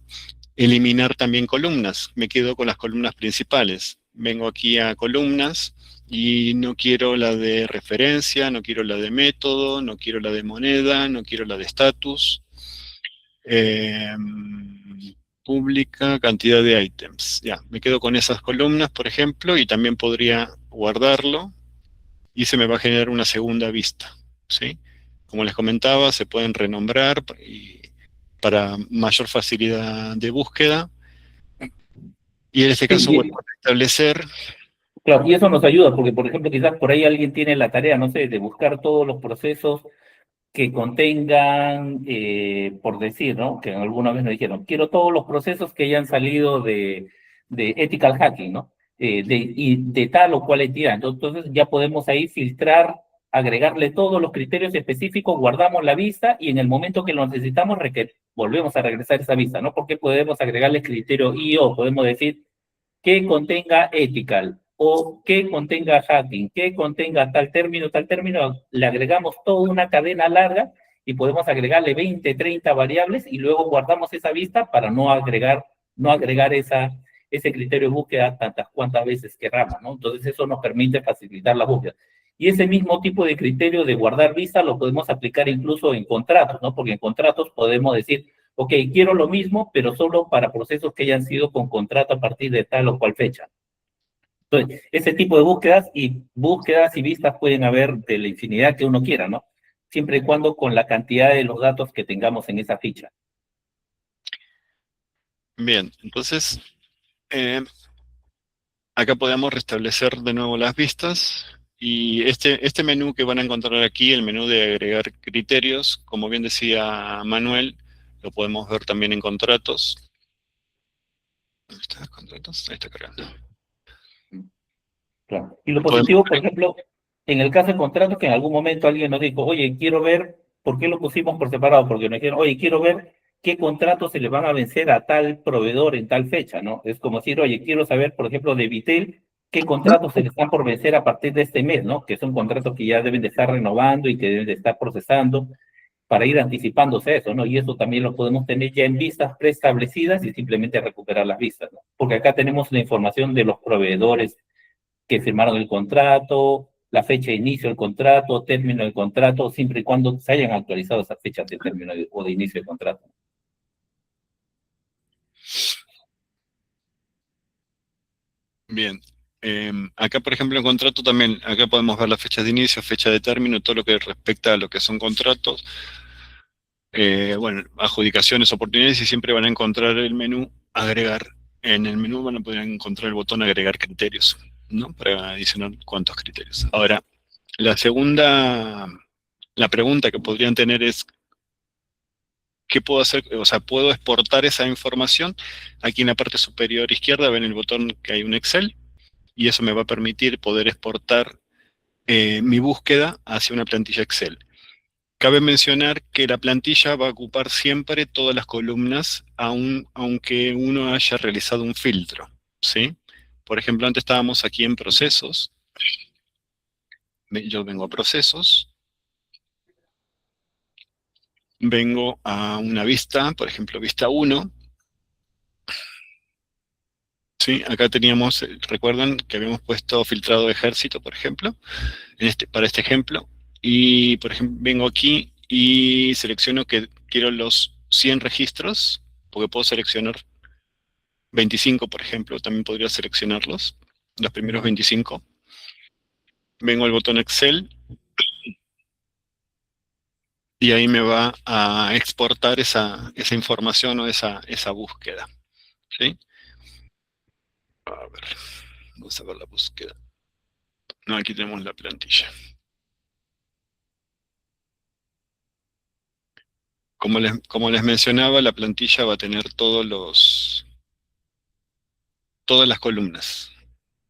eliminar también columnas. Me quedo con las columnas principales. Vengo aquí a columnas y no quiero la de referencia, no quiero la de método, no quiero la de moneda, no quiero la de estatus. Pública, cantidad de ítems. Ya, me quedo con esas columnas, por ejemplo, y también podría guardarlo y se me va a generar una segunda vista, ¿sí? Como les comentaba, se pueden renombrar y para mayor facilidad de búsqueda. Y en este caso Sí, vuelvo a establecer. claro, y eso nos ayuda, porque, por ejemplo, quizás por ahí alguien tiene la tarea, no sé, de buscar todos los procesos que contengan, por decir, ¿no? Que alguna vez nos dijeron, quiero todos los procesos que hayan salido de ethical hacking, ¿no? Y de tal o cual entidad. Entonces ya podemos ahí filtrar, agregarle todos los criterios específicos, guardamos la vista y en el momento que lo necesitamos volvemos a regresar esa vista, ¿no? Porque podemos agregarle criterio IO, podemos decir que contenga ethical o que contenga hacking, que contenga tal término, le agregamos toda una cadena larga y podemos agregarle 20, 30 variables y luego guardamos esa vista para no agregar ese criterio de búsqueda tantas cuantas veces queramos, ¿no? Entonces eso nos permite facilitar la búsqueda. Y ese mismo tipo de criterio de guardar vista lo podemos aplicar incluso en contratos, ¿no? Porque en contratos podemos decir, ok, quiero lo mismo, pero solo para procesos que hayan sido con contrato a partir de tal o cual fecha. Entonces, ese tipo de búsquedas y vistas pueden haber de la infinidad que uno quiera, ¿no? Siempre y cuando con la cantidad de los datos que tengamos en esa ficha. Bien, entonces acá podemos restablecer de nuevo las vistas. Y este menú que van a encontrar aquí, el menú de agregar criterios, como bien decía Manuel, lo podemos ver también en contratos. ¿Dónde está contratos? Ahí está cargando. Claro. Y lo positivo, por ejemplo, en el caso de contratos, que en algún momento alguien nos dijo, oye, quiero ver, ¿por qué lo pusimos por separado? Porque nos dijeron, oye, quiero ver qué contratos se le van a vencer a tal proveedor en tal fecha, ¿no? Es como decir, oye, quiero saber, por ejemplo, de Vitel, qué contratos se le están por vencer a partir de este mes, ¿no? Que son contratos que ya deben de estar renovando y que deben de estar procesando para ir anticipándose a eso, ¿no? Y eso también lo podemos tener ya en vistas preestablecidas y simplemente recuperar las vistas, ¿no? Porque acá tenemos la información de los proveedores que firmaron el contrato, la fecha de inicio del contrato, término del contrato, siempre y cuando se hayan actualizado esas fechas de término o de inicio del contrato. Bien. Acá, por ejemplo, en contrato también, acá podemos ver las fechas de inicio, fecha de término, todo lo que respecta a lo que son contratos. Bueno, adjudicaciones, oportunidades, y siempre van a encontrar el menú agregar. En el menú van a poder encontrar el botón agregar criterios, ¿no? Para adicionar cuántos criterios. Ahora, la pregunta que podrían tener es, ¿qué puedo hacer? O sea, ¿puedo exportar esa información? Aquí en la parte superior izquierda ven el botón que hay un Excel, y eso me va a permitir poder exportar mi búsqueda hacia una plantilla Excel. Cabe mencionar que la plantilla va a ocupar siempre todas las columnas, aunque uno haya realizado un filtro, ¿sí? Por ejemplo, antes estábamos aquí en procesos. Yo vengo a procesos, vengo a una vista, por ejemplo, vista 1, ¿sí? Acá teníamos, recuerdan que habíamos puesto filtrado de ejército, por ejemplo, para este ejemplo, y por ejemplo, vengo aquí y selecciono que quiero los 100 registros, porque puedo seleccionar 25, por ejemplo, también podría seleccionarlos, los primeros 25. Vengo al botón Excel y ahí me va a exportar esa información o esa búsqueda, ¿sí? A ver, vamos a ver la búsqueda. No, aquí tenemos la plantilla. Como les mencionaba, la plantilla va a tener todas las columnas.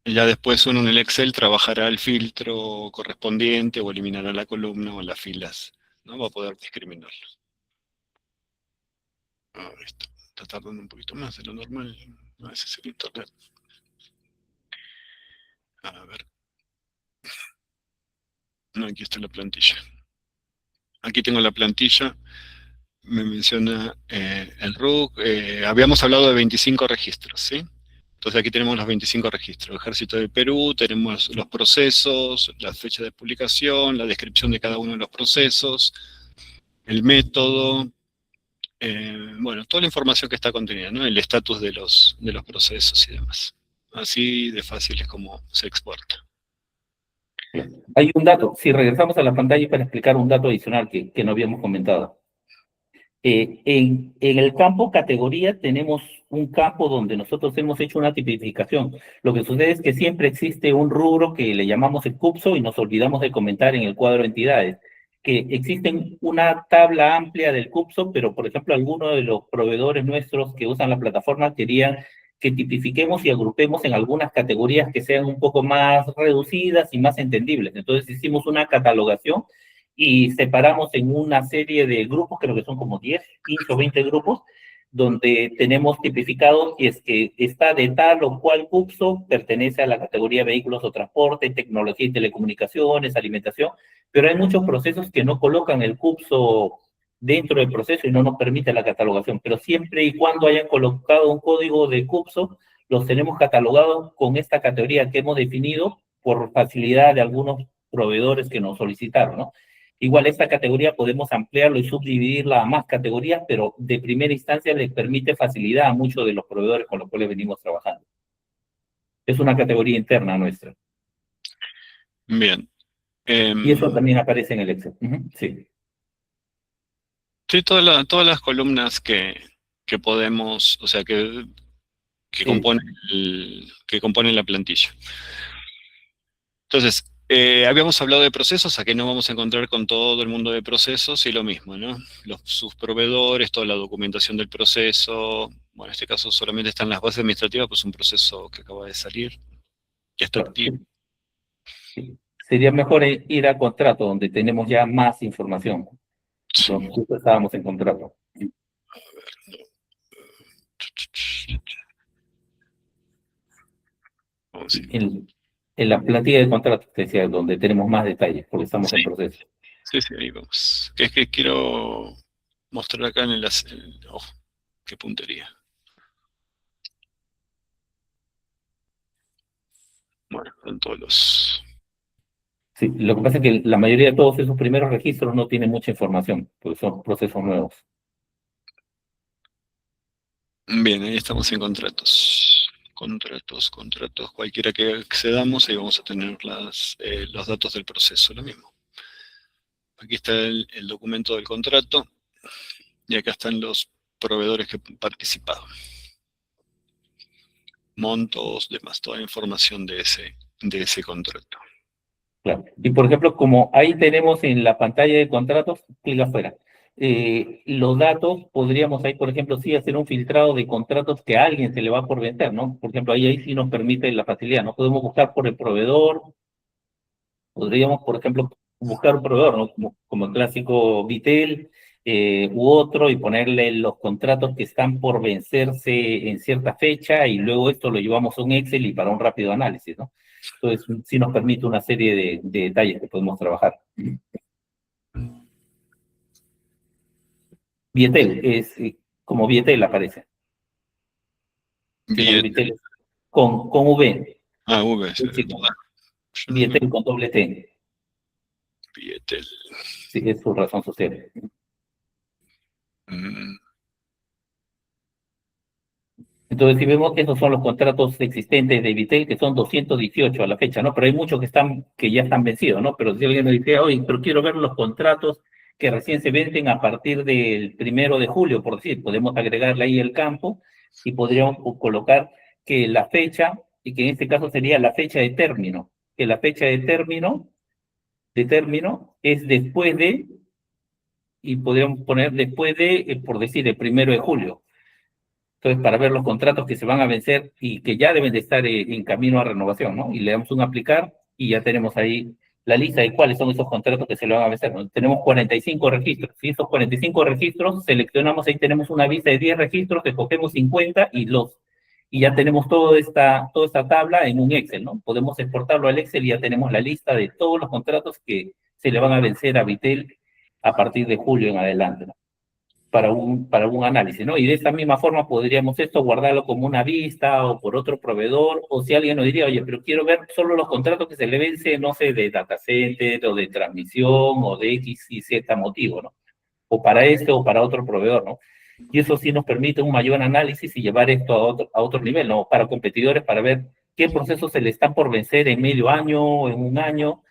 Y ya después uno en el Excel trabajará el filtro correspondiente o eliminará la columna o las filas, ¿no? Va a poder discriminarlo. Esto está tardando un poquito más de lo normal. A veces es el internet. A ver. No, aquí está la plantilla. Aquí tengo la plantilla. Me menciona el RUC. Habíamos hablado de 25 registros, ¿sí? Entonces aquí tenemos los 25 registros. Ejército del Perú, tenemos los procesos, la fecha de publicación, la descripción de cada uno de los procesos, el método, bueno, toda la información que está contenida, ¿no? El estatus de los procesos y demás. Así de fácil es como se exporta. Hay un dato, si regresamos a la pantalla para explicar un dato adicional que no habíamos comentado. En el campo categoría tenemos un campo donde nosotros hemos hecho una tipificación. Lo que sucede es que siempre existe un rubro que le llamamos el CUPSO y nos olvidamos de comentar en el cuadro de entidades, que existen una tabla amplia del CUPSO, pero por ejemplo algunos de los proveedores nuestros que usan la plataforma querían que tipifiquemos y agrupemos en algunas categorías que sean un poco más reducidas y más entendibles. Entonces hicimos una catalogación y separamos en una serie de grupos, creo que son como 10, 15 o 20 grupos, donde tenemos tipificados y es que está de tal o cual CUPSO, pertenece a la categoría vehículos o transporte, tecnología y telecomunicaciones, alimentación, pero hay muchos procesos que no colocan el CUPSO dentro del proceso y no nos permite la catalogación, pero siempre y cuando hayan colocado un código de CUPSO, los tenemos catalogados con esta categoría que hemos definido por facilidad de algunos proveedores que nos solicitaron, ¿no? Igual esta categoría podemos ampliarlo y subdividirla a más categorías, pero de primera instancia les permite facilidad a muchos de los proveedores con los cuales venimos trabajando. Es una categoría interna nuestra. Bien. Y eso también aparece en el Excel. Sí. Sí, todas las columnas que podemos, o sea, que Sí. componen la plantilla. Entonces, habíamos hablado de procesos, aquí nos vamos a encontrar con todo el mundo de procesos y lo mismo, ¿no? Sus proveedores, toda la documentación del proceso. Bueno, en este caso solamente están las bases administrativas, pues un proceso que acaba de salir, que está activo. Sí. Sería mejor ir a contrato, donde tenemos ya más información. Sí. Nosotros estábamos en contrato. Vamos a ir. En la plantilla de contrato, te decía, donde tenemos más detalles, porque estamos en proceso. Sí, ahí vamos. Es que quiero mostrar acá en el... Oh, qué puntería. Bueno, con todos los... Sí, lo que pasa es que la mayoría de todos esos primeros registros no tienen mucha información, porque son procesos nuevos. Bien, ahí estamos en contratos. Contratos. Cualquiera que accedamos, ahí vamos a tener los datos del proceso, lo mismo. Aquí está el documento del contrato y acá están los proveedores que han participado. Montos, demás, toda la información de ese contrato. Claro. Y por ejemplo, como ahí tenemos en la pantalla de contratos, clic afuera. Los datos, podríamos ahí, por ejemplo, sí hacer un filtrado de contratos que a alguien se le va por vencer, ¿no? Por ejemplo, ahí sí nos permite la facilidad, ¿no? Podemos buscar por el proveedor, podríamos, por ejemplo, buscar un proveedor, ¿no? Como el clásico Vitel u otro, y ponerle los contratos que están por vencerse en cierta fecha, y luego esto lo llevamos a un Excel y para un rápido análisis, ¿no? Entonces, sí nos permite una serie de detalles que podemos trabajar. Vietel, es como Vietel aparece. Sí, Vietel con V. V, Sí, yo no me... Vietel con doble T. Vietel. Sí, es su razón social. Entonces, si vemos, esos son los contratos existentes de Vitel, que son 218 a la fecha, ¿no? Pero hay muchos que ya están vencidos, ¿no? Pero si alguien me dice, oye, pero quiero ver los contratos que recién se vencen a partir del 1 de julio, por decir, podemos agregarle ahí el campo y podríamos colocar que la fecha, y que en este caso sería la fecha de término, que la fecha de término es después de, y podríamos poner después de, por decir, el 1 de julio. Entonces, para ver los contratos que se van a vencer y que ya deben de estar en camino a renovación, ¿no? Y le damos un aplicar y ya tenemos ahí la lista de cuáles son esos contratos que se le van a vencer, ¿no? Tenemos 45 registros. Si esos 45 registros seleccionamos, ahí tenemos una vista de 10 registros, escogemos 50 y ya tenemos toda esta tabla en un Excel, ¿no? Podemos exportarlo al Excel y ya tenemos la lista de todos los contratos que se le van a vencer a Vitel a partir de julio en adelante, ¿no? Para un análisis, ¿no? Y de esta misma forma podríamos esto guardarlo como una vista o por otro proveedor, o si alguien nos diría, oye, pero quiero ver solo los contratos que se le vence, no sé, de data center o de transmisión o de X y Z motivo, ¿no? O para este o para otro proveedor, ¿no? Y eso sí nos permite un mayor análisis y llevar esto a otro nivel, ¿no? Para competidores, para ver qué procesos se le están por vencer en medio año o en un año,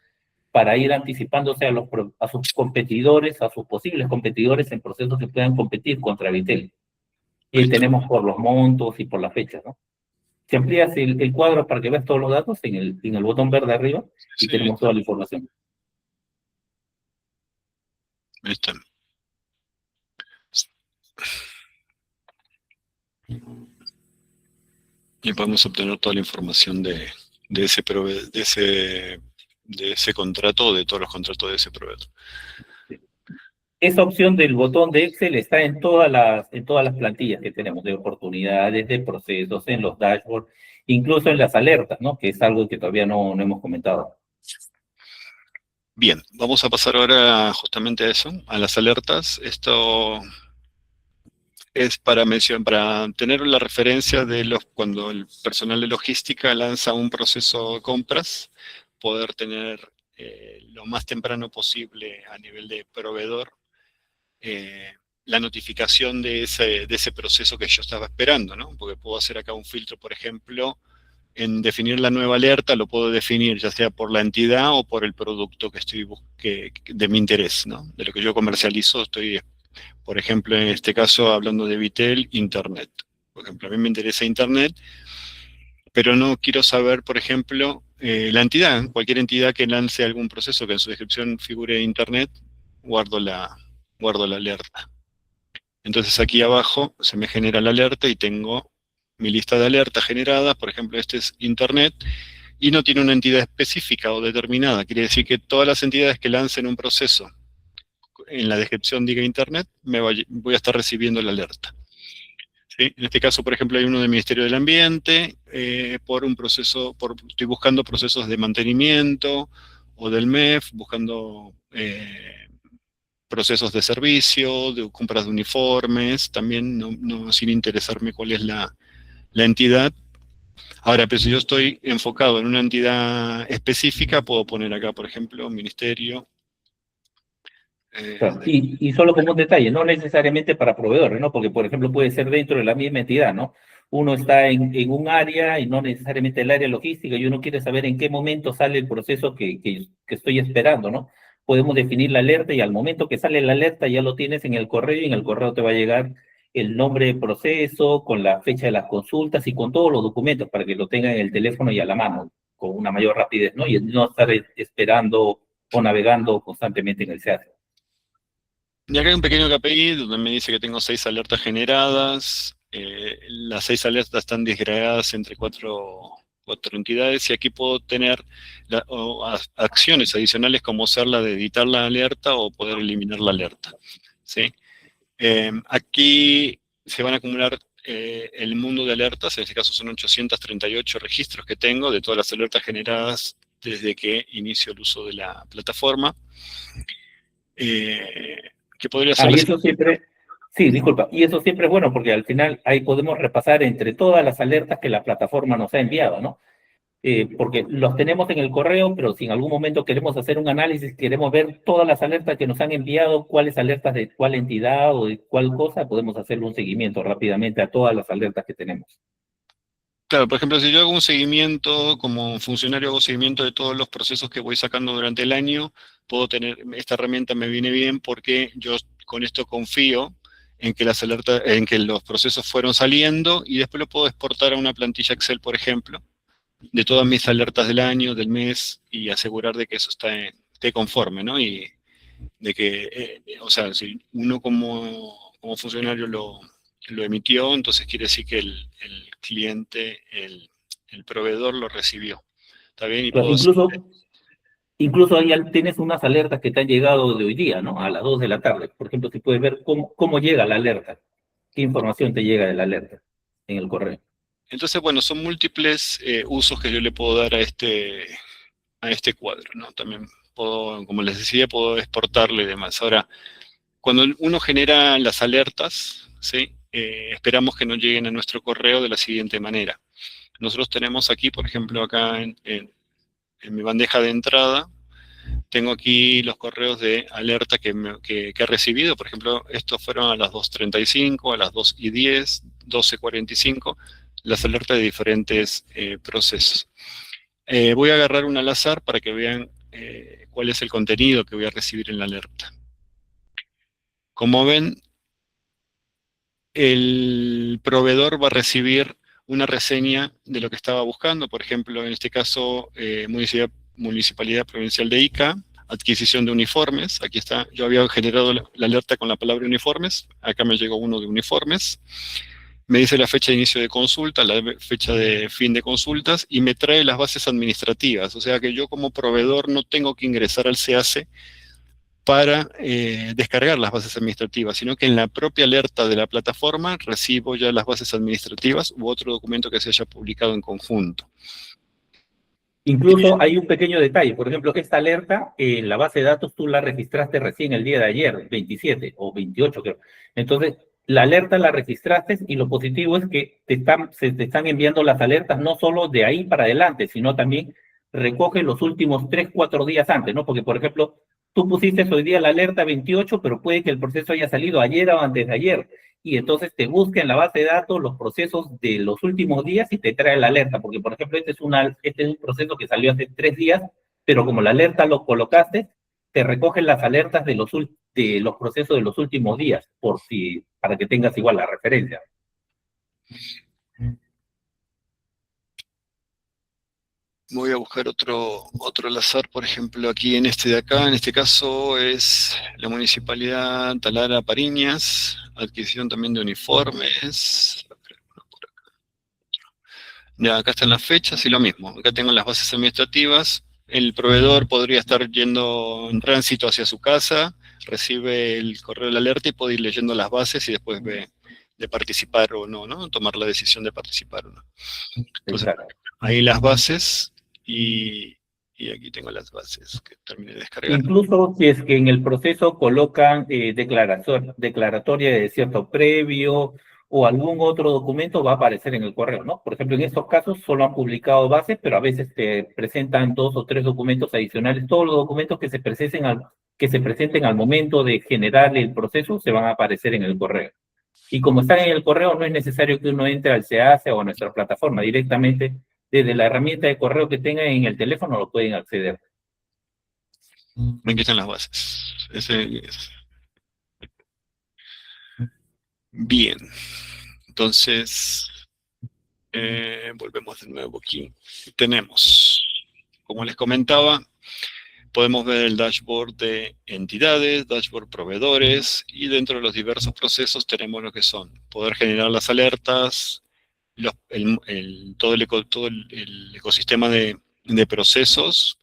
para ir anticipándose a sus competidores, a sus posibles competidores en procesos que puedan competir contra Vitel. Y ahí tenemos por los montos y por las fechas, ¿no? Si amplías el cuadro para que veas todos los datos en el botón verde arriba, y Sí, tenemos toda la información. ahí está. Y podemos obtener toda la información de ese contrato o de todos los contratos de ese proveedor. Esa opción del botón de Excel está en todas las plantillas que tenemos, de oportunidades, de procesos, en los dashboards, incluso en las alertas, ¿no? Que es algo que todavía no hemos comentado. Bien, vamos a pasar ahora justamente a eso, a las alertas. Esto es para tener la referencia de cuando el personal de logística lanza un proceso de compras, poder tener lo más temprano posible a nivel de proveedor la notificación de ese proceso que yo estaba esperando, ¿no? Porque puedo hacer acá un filtro, por ejemplo, en definir la nueva alerta, lo puedo definir ya sea por la entidad o por el producto de mi interés, ¿no? De lo que yo comercializo, estoy, por ejemplo, en este caso, hablando de Vitel, Internet. Por ejemplo, a mí me interesa Internet, pero no quiero saber, por ejemplo, la entidad. Cualquier entidad que lance algún proceso que en su descripción figure Internet, guardo la alerta. Entonces aquí abajo se me genera la alerta y tengo mi lista de alertas generadas. Por ejemplo, este es Internet y no tiene una entidad específica o determinada. Quiere decir que todas las entidades que lancen un proceso en la descripción diga Internet, voy a estar recibiendo la alerta. ¿Sí? En este caso, por ejemplo, hay uno del Ministerio del Ambiente, estoy buscando procesos de mantenimiento, o del MEF, buscando procesos de servicio, de compras de uniformes, también no sin interesarme cuál es la entidad. Ahora, pero si yo estoy enfocado en una entidad específica, puedo poner acá, por ejemplo, ministerio. Claro. Y solo como un detalle, no necesariamente para proveedores, ¿no? Porque, por ejemplo, puede ser dentro de la misma entidad, ¿no? Uno está en un área y no necesariamente el área logística y uno quiere saber en qué momento sale el proceso que estoy esperando, ¿no? Podemos definir la alerta y al momento que sale la alerta ya lo tienes en el correo y en el correo te va a llegar el nombre del proceso, con la fecha de las consultas y con todos los documentos para que lo tengan en el teléfono y a la mano, con una mayor rapidez, ¿no? Y no estar esperando o navegando constantemente en el SEAS. Y acá hay un pequeño KPI donde me dice que tengo 6 alertas generadas. Las 6 alertas están disgregadas entre cuatro entidades y aquí puedo tener acciones adicionales como ser la de editar la alerta o poder eliminar la alerta. ¿Sí? Aquí se van a acumular el mundo de alertas, en este caso son 838 registros que tengo de todas las alertas generadas desde que inicio el uso de la plataforma. Que podría ser y eso siempre, sí, disculpa, y eso siempre es bueno porque al final ahí podemos repasar entre todas las alertas que la plataforma nos ha enviado, ¿no? Porque los tenemos en el correo, pero si en algún momento queremos hacer un análisis, queremos ver todas las alertas que nos han enviado, cuáles alertas de cuál entidad o de cuál cosa, podemos hacerle un seguimiento rápidamente a todas las alertas que tenemos. Claro, por ejemplo, si yo hago un seguimiento, como funcionario hago seguimiento de todos los procesos que voy sacando durante el año, puedo tener, esta herramienta me viene bien porque yo con esto confío en que las alertas, en que los procesos fueron saliendo y después lo puedo exportar a una plantilla Excel, por ejemplo, de todas mis alertas del año, del mes, y asegurar de que eso esté conforme, ¿no? Y de que, o sea, si uno como funcionario lo emitió, entonces quiere decir que el cliente, el proveedor lo recibió. ¿Está bien? Y Claro, incluso ahí tienes unas alertas que te han llegado de hoy día, ¿no? A las 2 de la tarde. Por ejemplo, si puedes ver cómo llega la alerta, qué información te llega de la alerta en el correo. Entonces, bueno, son múltiples usos que yo le puedo dar a este cuadro, ¿no? También puedo, como les decía, puedo exportarle y demás. Ahora, cuando uno genera las alertas, ¿sí? Esperamos que nos lleguen a nuestro correo de la siguiente manera. Nosotros tenemos aquí, por ejemplo, acá en mi bandeja de entrada, tengo aquí los correos de alerta que he recibido. Por ejemplo, estos fueron a las 2:35, a las 2:10, 12:45, las alertas de diferentes procesos. Voy a agarrar un al azar para que vean cuál es el contenido que voy a recibir en la alerta. Como ven, el proveedor va a recibir una reseña de lo que estaba buscando, por ejemplo, en este caso, Municipalidad Provincial de Ica, adquisición de uniformes. Aquí está, yo había generado la alerta con la palabra uniformes, acá me llegó uno de uniformes. Me dice la fecha de inicio de consulta, la fecha de fin de consultas, y me trae las bases administrativas. O sea que yo como proveedor no tengo que ingresar al SEACE para descargar las bases administrativas, sino que en la propia alerta de la plataforma recibo ya las bases administrativas u otro documento que se haya publicado en conjunto. Incluso hay un pequeño detalle, por ejemplo, esta alerta en la base de datos tú la registraste recién el día de ayer, 27 o 28 creo. Entonces, la alerta la registraste y lo positivo es que se te están enviando las alertas no solo de ahí para adelante, sino también recoge los últimos 3, 4 días antes, ¿no? Porque, por ejemplo, tú pusiste hoy día la alerta 28, pero puede que el proceso haya salido ayer o antes de ayer. Y entonces te busca en la base de datos los procesos de los últimos días y te trae la alerta. Porque, por ejemplo, este es un proceso que salió hace 3 días, pero como la alerta lo colocaste, te recogen las alertas de los procesos de los últimos días, para que tengas igual la referencia. Voy a buscar otro al azar, por ejemplo, aquí en este de acá, en este caso es la Municipalidad Talara Pariñas, adquisición también de uniformes. Ya, acá están las fechas y lo mismo, acá tengo las bases administrativas, el proveedor podría estar yendo en tránsito hacia su casa, recibe el correo de la alerta y puede ir leyendo las bases y después ve de participar o no, ¿no? Tomar la decisión de participar o no. Entonces, ahí las bases. Y aquí tengo las bases que terminé de descargar. Incluso si es que en el proceso colocan declaratoria de desierto previo o algún otro documento va a aparecer en el correo, ¿no? Por ejemplo, en estos casos solo han publicado bases, pero a veces te presentan 2 o 3 documentos adicionales. Todos los documentos que se presenten al momento de generar el proceso se van a aparecer en el correo. Y como están en el correo, no es necesario que uno entre al SEACE o a nuestra plataforma. Directamente, desde la herramienta de correo que tengan en el teléfono, lo pueden acceder. Aquí están las bases. Bien. Entonces, volvemos de nuevo aquí. Tenemos, como les comentaba, podemos ver el dashboard de entidades, dashboard proveedores, y dentro de los diversos procesos tenemos lo que son poder generar las alertas, todo el ecosistema de procesos,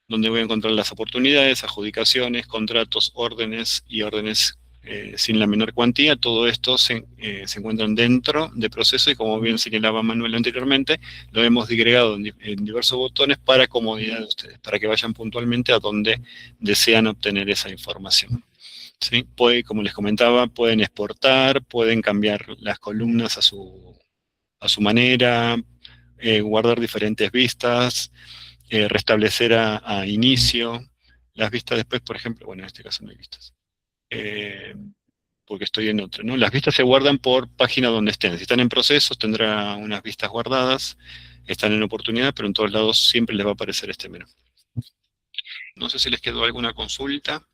donde voy a encontrar las oportunidades, adjudicaciones, contratos, órdenes y órdenes sin la menor cuantía. Todo esto se encuentran dentro de proceso, y como bien señalaba Manuel anteriormente, lo hemos digregado en diversos botones para comodidad de ustedes, para que vayan puntualmente a donde desean obtener esa información. ¿Sí? Como les comentaba, pueden exportar, pueden cambiar las columnas a su manera, guardar diferentes vistas, restablecer a inicio, las vistas después, por ejemplo, bueno, en este caso no hay vistas, porque estoy en otra, ¿no? Las vistas se guardan por página donde estén. Si están en procesos, tendrá unas vistas guardadas, están en oportunidad, pero en todos lados siempre les va a aparecer este menú. No sé si les quedó alguna consulta.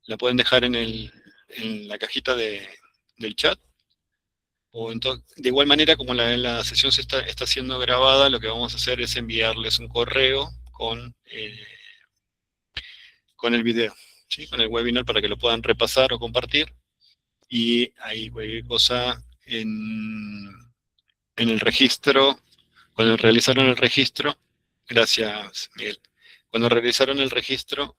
La pueden dejar en la cajita del chat. O de igual manera, como la sesión está siendo grabada, lo que vamos a hacer es enviarles un correo con el video, ¿sí? Con el webinar, para que lo puedan repasar o compartir. Y ahí cualquier cosa en el registro, cuando realizaron el registro, gracias Miguel, cuando realizaron el registro,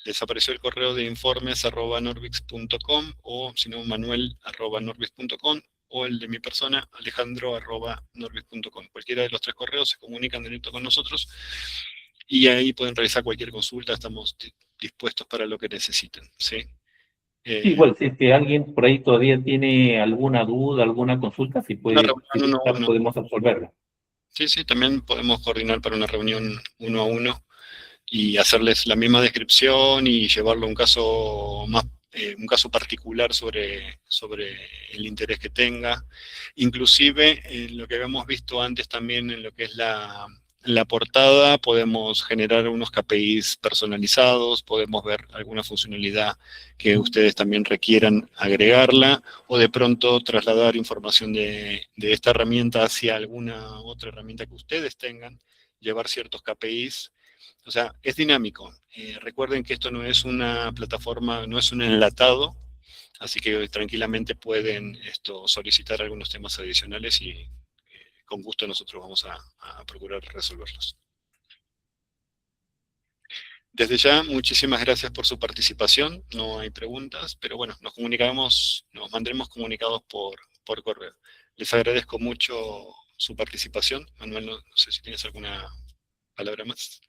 les apareció el correo de informes@norbix.com, o si no, manuel@norbix.com, o el de mi persona, alejandro@norbix.com. Cualquiera de los 3 correos se comunican directo con nosotros, y ahí pueden realizar cualquier consulta. Estamos dispuestos para lo que necesiten, ¿sí? Igual, si es que alguien por ahí todavía tiene alguna duda, alguna consulta, si puede, podemos absolverla. Sí, también podemos coordinar para una reunión 1 a 1 y hacerles la misma descripción y llevarlo a un caso particular sobre el interés que tenga. Inclusive, lo que habíamos visto antes también en lo que es la portada, podemos generar unos KPIs personalizados, podemos ver alguna funcionalidad que ustedes también requieran agregarla, o de pronto trasladar información de esta herramienta hacia alguna otra herramienta que ustedes tengan, llevar ciertos KPIs. O sea, es dinámico. Recuerden que esto no es una plataforma, no es un enlatado, así que tranquilamente pueden solicitar algunos temas adicionales, y con gusto nosotros vamos a procurar resolverlos. Desde ya, muchísimas gracias por su participación. No hay preguntas, pero bueno, nos mantendremos comunicados por correo. Les agradezco mucho su participación. Manuel, no sé si tienes alguna palabra más.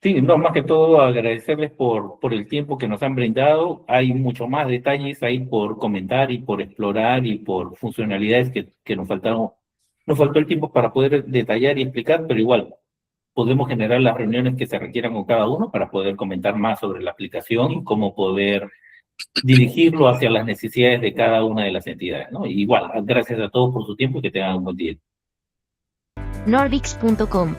Sí, no, más que todo agradecerles por el tiempo que nos han brindado. Hay mucho más detalles ahí por comentar y por explorar, y por funcionalidades que nos faltó el tiempo para poder detallar y explicar, pero igual podemos generar las reuniones que se requieran con cada uno para poder comentar más sobre la aplicación y cómo poder dirigirlo hacia las necesidades de cada una de las entidades, ¿no? Igual, gracias a todos por su tiempo y que tengan un buen día. Norbix.com